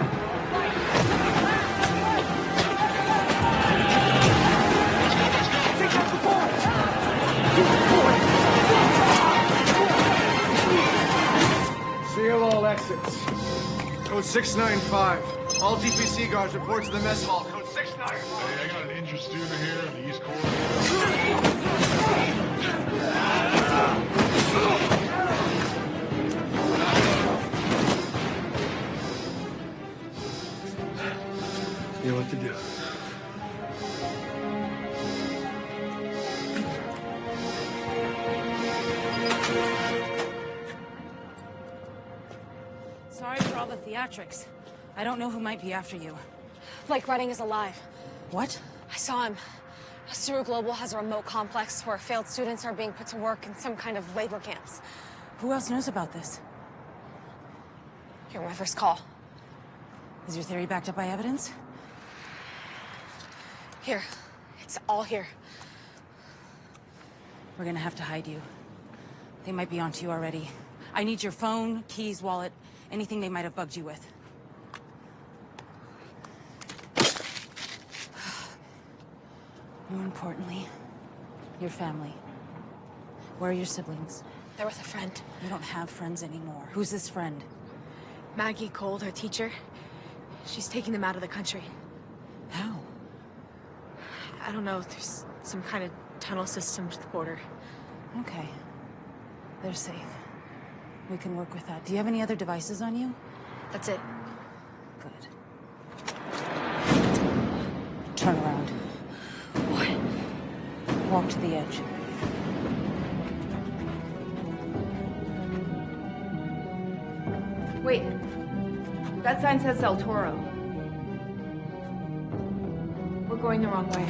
Seal all exits. Code 695. All DPC guards report to the mess hall. Code 695. Hey, I got an injured student here in the East Corridor. You know what to do. Sorry for all the theatrics. I don't know who might be after you. Blake Redding is alive. What? I saw him. Suru Global has a remote complex where failed students are being put to work in some kind of labor camps. Who else knows about this? You're my first call. Is your theory backed up by evidence? Here. It's all here. We're gonna have to hide you. They might be onto you already. I need your phone, keys, wallet, anything they might have bugged you with. More importantly, your family. Where are your siblings? They're with a friend. You don't have friends anymore. Who's this friend? Maggie Cold, her teacher. She's taking them out of the country. How? I don't know. There's some kind of tunnel system to the border. Okay. They're safe. We can work with that. Do you have any other devices on you? That's it. Good. Turn around. What? Walk to the edge. Wait. That sign says El Toro. We're going the wrong way.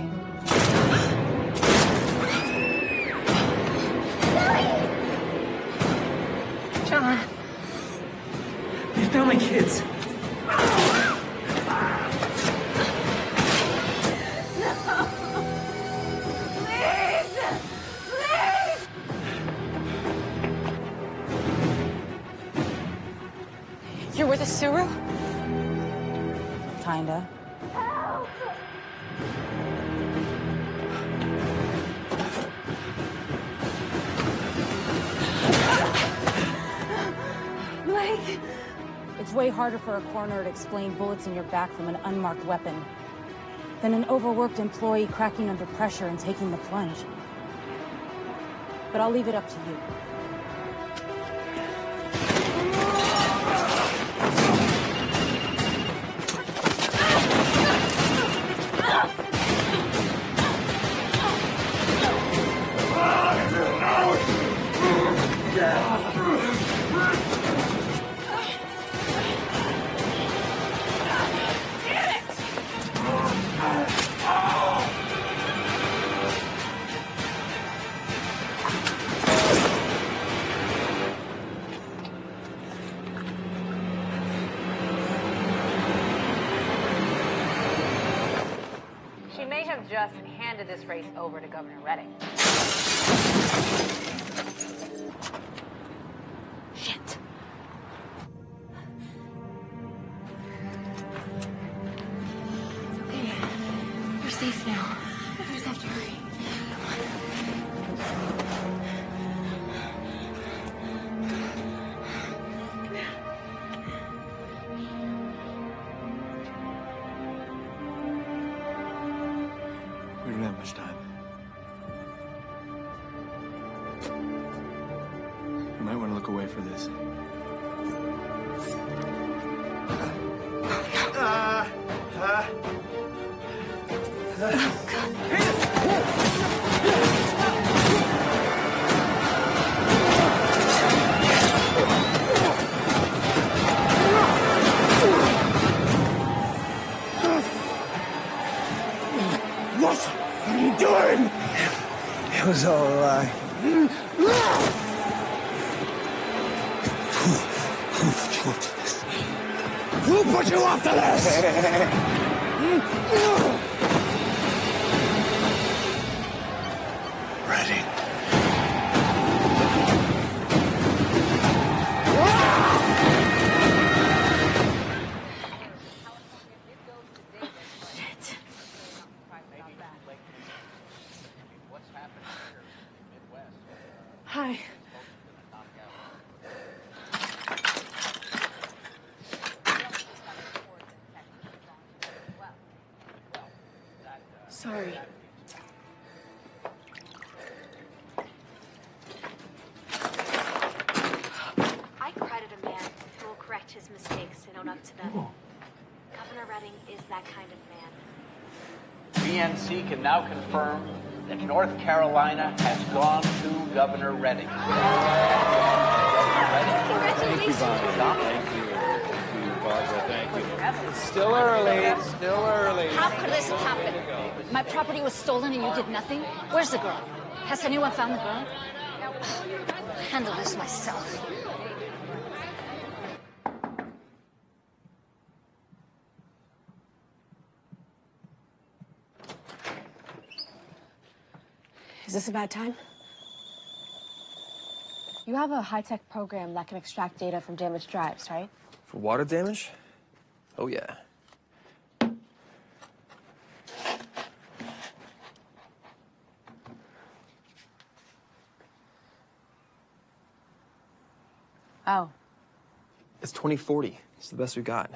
John! You found my kids. You're with a Suru? Kinda. Blake! It's way harder for a coroner to explain bullets in your back from an unmarked weapon than an overworked employee cracking under pressure and taking the plunge. But I'll leave it up to you. She may have just handed this race over to Governor Redding. Shit. It's okay. You're safe now. You just have to hurry. We don't have much time. You might want to look away for this. What are you doing? It was all a lie. Who put you up to this? Ready. Hi. Sorry. I credit a man who will correct his mistakes and own up to them. Governor Redding is that kind of man. BNC can now confirm that North Carolina has gone to Governor Redding. Congratulations. Thank you, Barbara. Thank you. Still early. Still early. How could this happen? My property was stolen and you did nothing? Where's the girl? Has anyone found the girl? I'll handle this myself. Is this a bad time? You have a high-tech program that can extract data from damaged drives, right? For water damage? Oh, yeah. Oh. It's 2040. It's the best we got.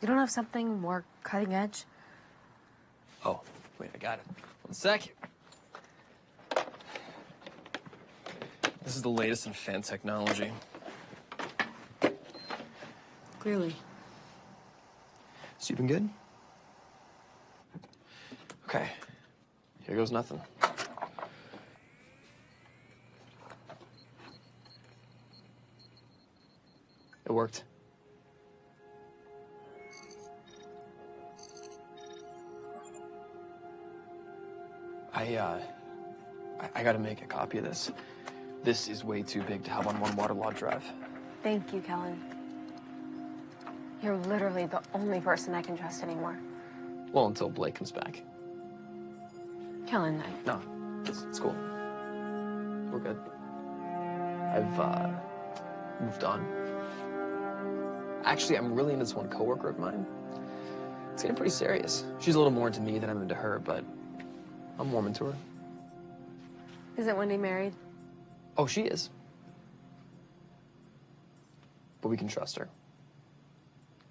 You don't have something more cutting edge? Oh, wait, I got it. 1 sec. This is the latest in fan technology. Clearly. So you've been good? Okay. Here goes nothing. It worked. I gotta make a copy of this. This is way too big to have on one waterlogged drive. Thank you, Kellen. You're literally the only person I can trust anymore. Well, until Blake comes back. Kellen, No, it's cool. We're good. I've, moved on. Actually, I'm really into this one coworker of mine. It's getting pretty serious. She's a little more into me than I'm into her, but I'm warming to her. Isn't Wendy married? Oh, she is. But we can trust her.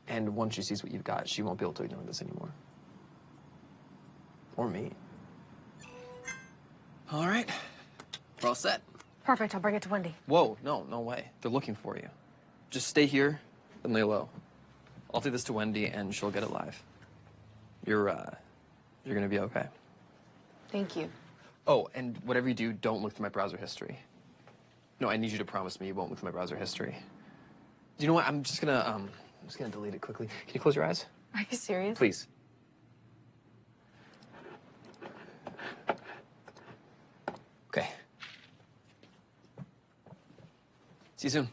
And once she sees what you've got, she won't be able to ignore this anymore. Or me. All right. We're all set. Perfect, I'll bring it to Wendy. Whoa, no way. They're looking for you. Just stay here and lay low. I'll take this to Wendy and she'll get it live. You're gonna be okay. Thank you. Oh, and whatever you do, don't look through my browser history. No, I need you to promise me you won't look through my browser history. You know what? I'm just gonna delete it quickly. Can you close your eyes? Are you serious? Please. Okay. See you soon.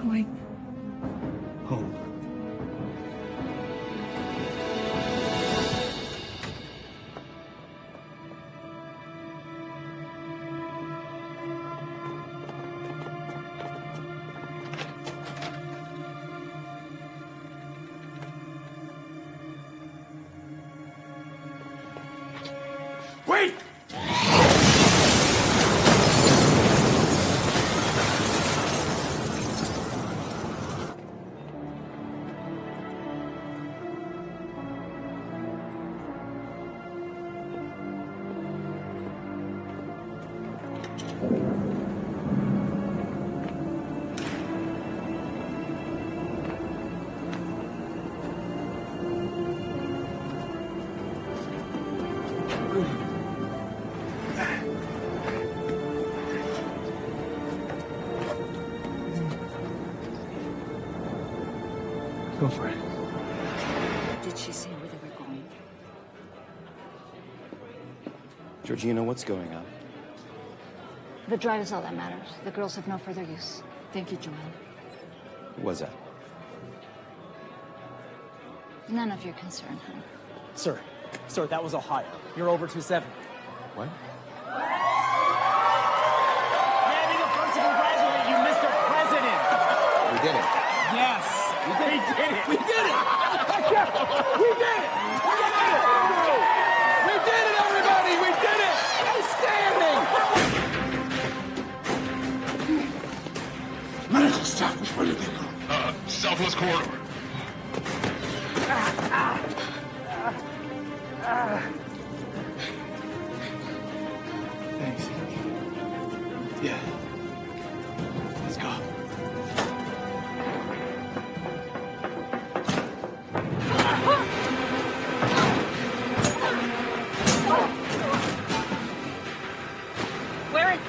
going? Home. Wait! Go for it. Did she say where they were going? Georgina, what's going on? The drive is all that matters. The girls have no further use. Thank you, Joanne. Who was that? None of your concern, huh? Sir, that was Ohio. You're over 270. What? May I be the first to congratulate you, Mr. President? We did it. Yes. We did it. We did it! We did it! We did it, everybody! We did it! Outstanding! Medical staff, which way did they go? Southwest corridor. Thanks. Yeah. Let's go. Where is it?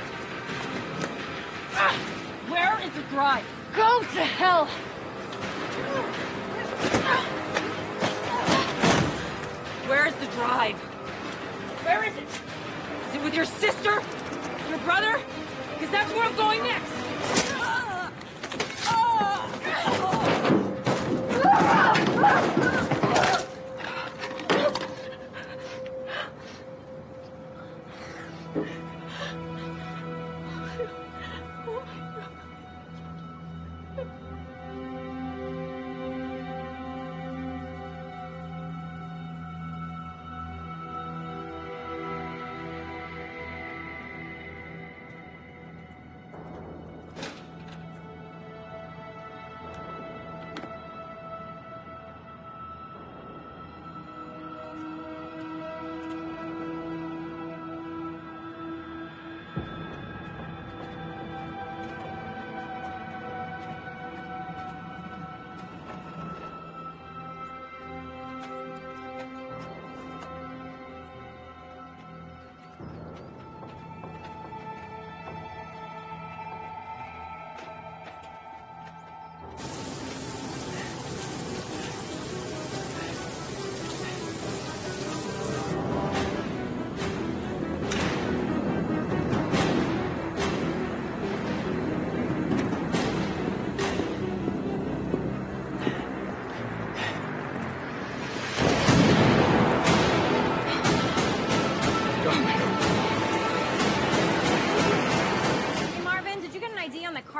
Where is the drive? Go to hell! Where is the drive? Where is it? Is it with your sister? Your brother? Because that's where I'm going next.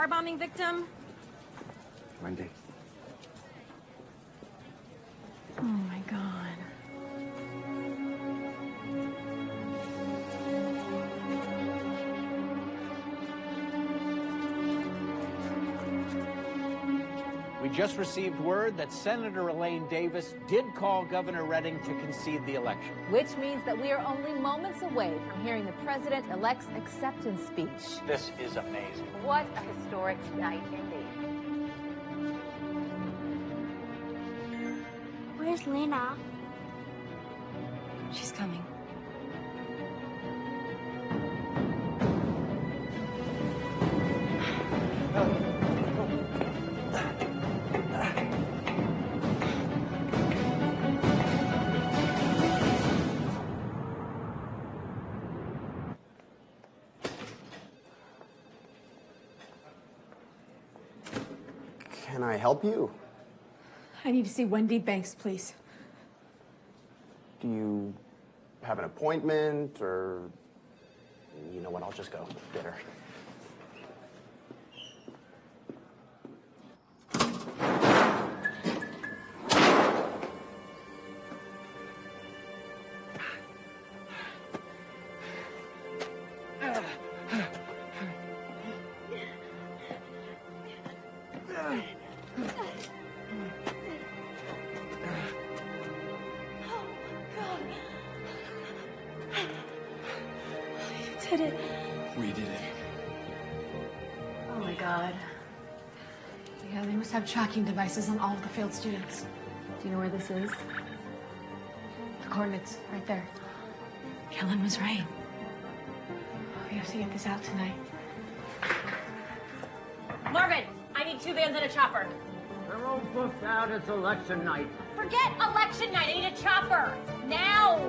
car bombing victim? Wendy. Oh my God. We just received word that Senator Elaine Davis did call Governor Redding to concede the election. Which means that we are only moments away from hearing the president-elect's acceptance speech. This is amazing. What a historic night indeed. Where's Lena? She's coming. Can I help you? I need to see Wendy Banks, please. Do you have an appointment, or... You know what, I'll just go get her. Did it. We did it. Oh my god. Yeah, they must have tracking devices on all of the failed students. Do you know where this is? The coordinates, right there. Kellen was right. We have to get this out tonight. Marvin, I need 2 vans and a chopper. They're all booked out. It's election night. Forget election night. I need a chopper. Now!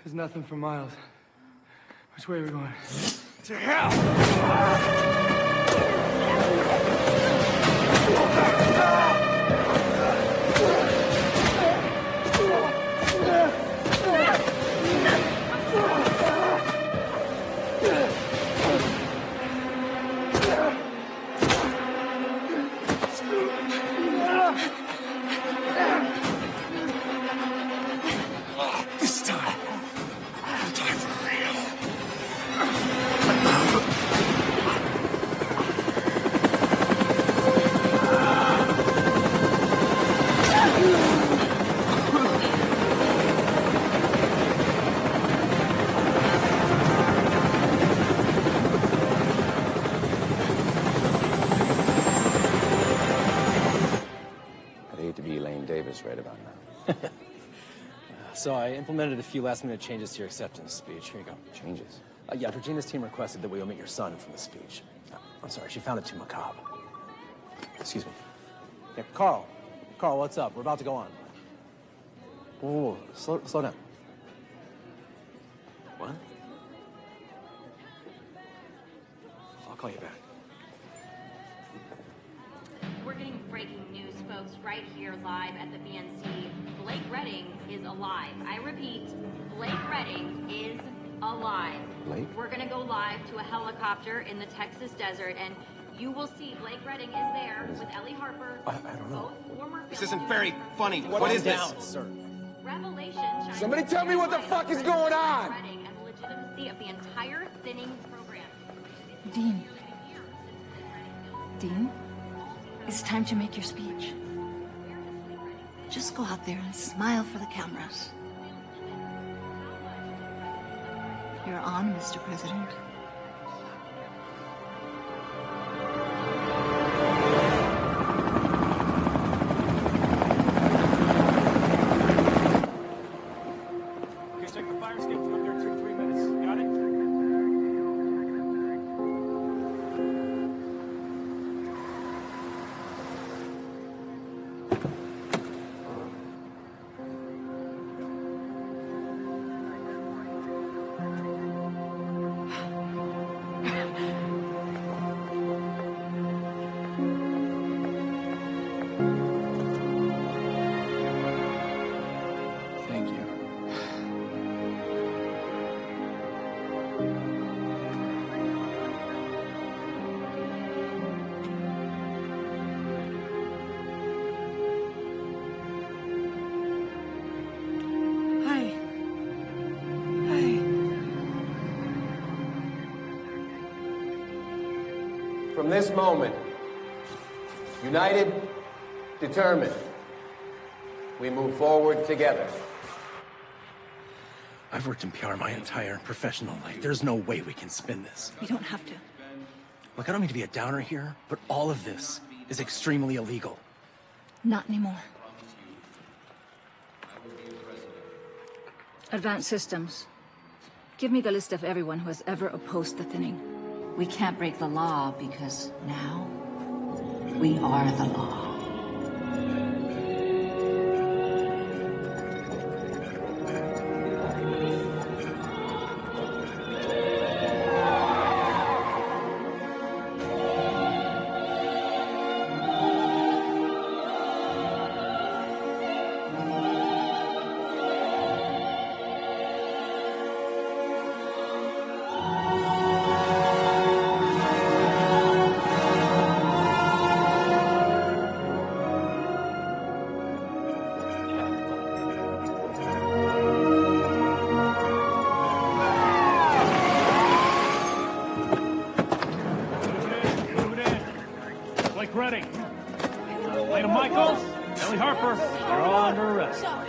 There's nothing for miles. Which way are we going? To hell! This time, I'll die for real. I'd hate to be Elaine Davis right about now. So I implemented a few last-minute changes to your acceptance speech. Here you go. Changes? Yeah, Regina's team requested that we omit your son from the speech. I'm sorry, she found it too macabre. Excuse me. Yeah, Carl. Carl, what's up? We're about to go on. Whoa, slow down. What? I'll call you back. We're getting breaking news, folks, right here live at the BNC. Blake Redding is alive. I repeat, Blake Redding is alive. Blake? We're gonna go live to a helicopter in the Texas desert, and you will see Blake Redding is there with Ellie Harper. I don't know. Both former This isn't very funny. What Calm is this? down, sir. Revelation. Somebody tell me what the fuck is going on! Redding and the legitimacy of the entire thinning program. Dean. Dean? It's time to make your speech. Just go out there and smile for the cameras. You're on, Mr. President. Okay, check the fire escape. Up there 2 to 3 minutes. Got it? Thank you. Hi. Hi. From this moment, united, determined, we move forward together. I've worked in PR my entire professional life. There's no way we can spin this. You don't have to. Look, I don't mean to be a downer here, but all of this is extremely illegal. Not anymore. Advanced Systems. Give me the list of everyone who has ever opposed the thinning. We can't break the law because now we are the law. Blake Redding. Lena Michaels, Ellie Harper, you're all under arrest. Stop.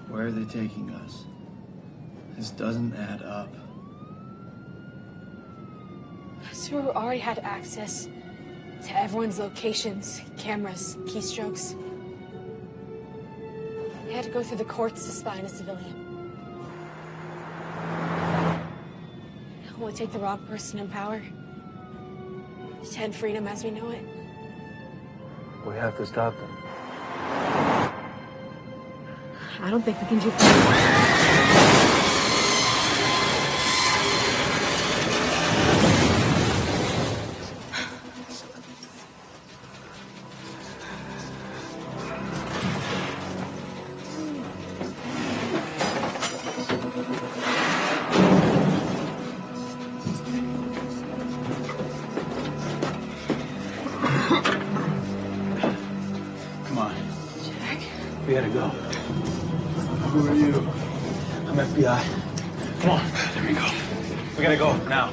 Where are they taking us? This doesn't add up. Suru already had access to everyone's locations, cameras, keystrokes. He had to go through the courts to spy on a civilian. Will it take the wrong person in power to end freedom as we know it? We have to stop them. I don't think we can do Come on. Jack? We gotta go. Who are you? I'm FBI. Come on. There we go. We gotta go now.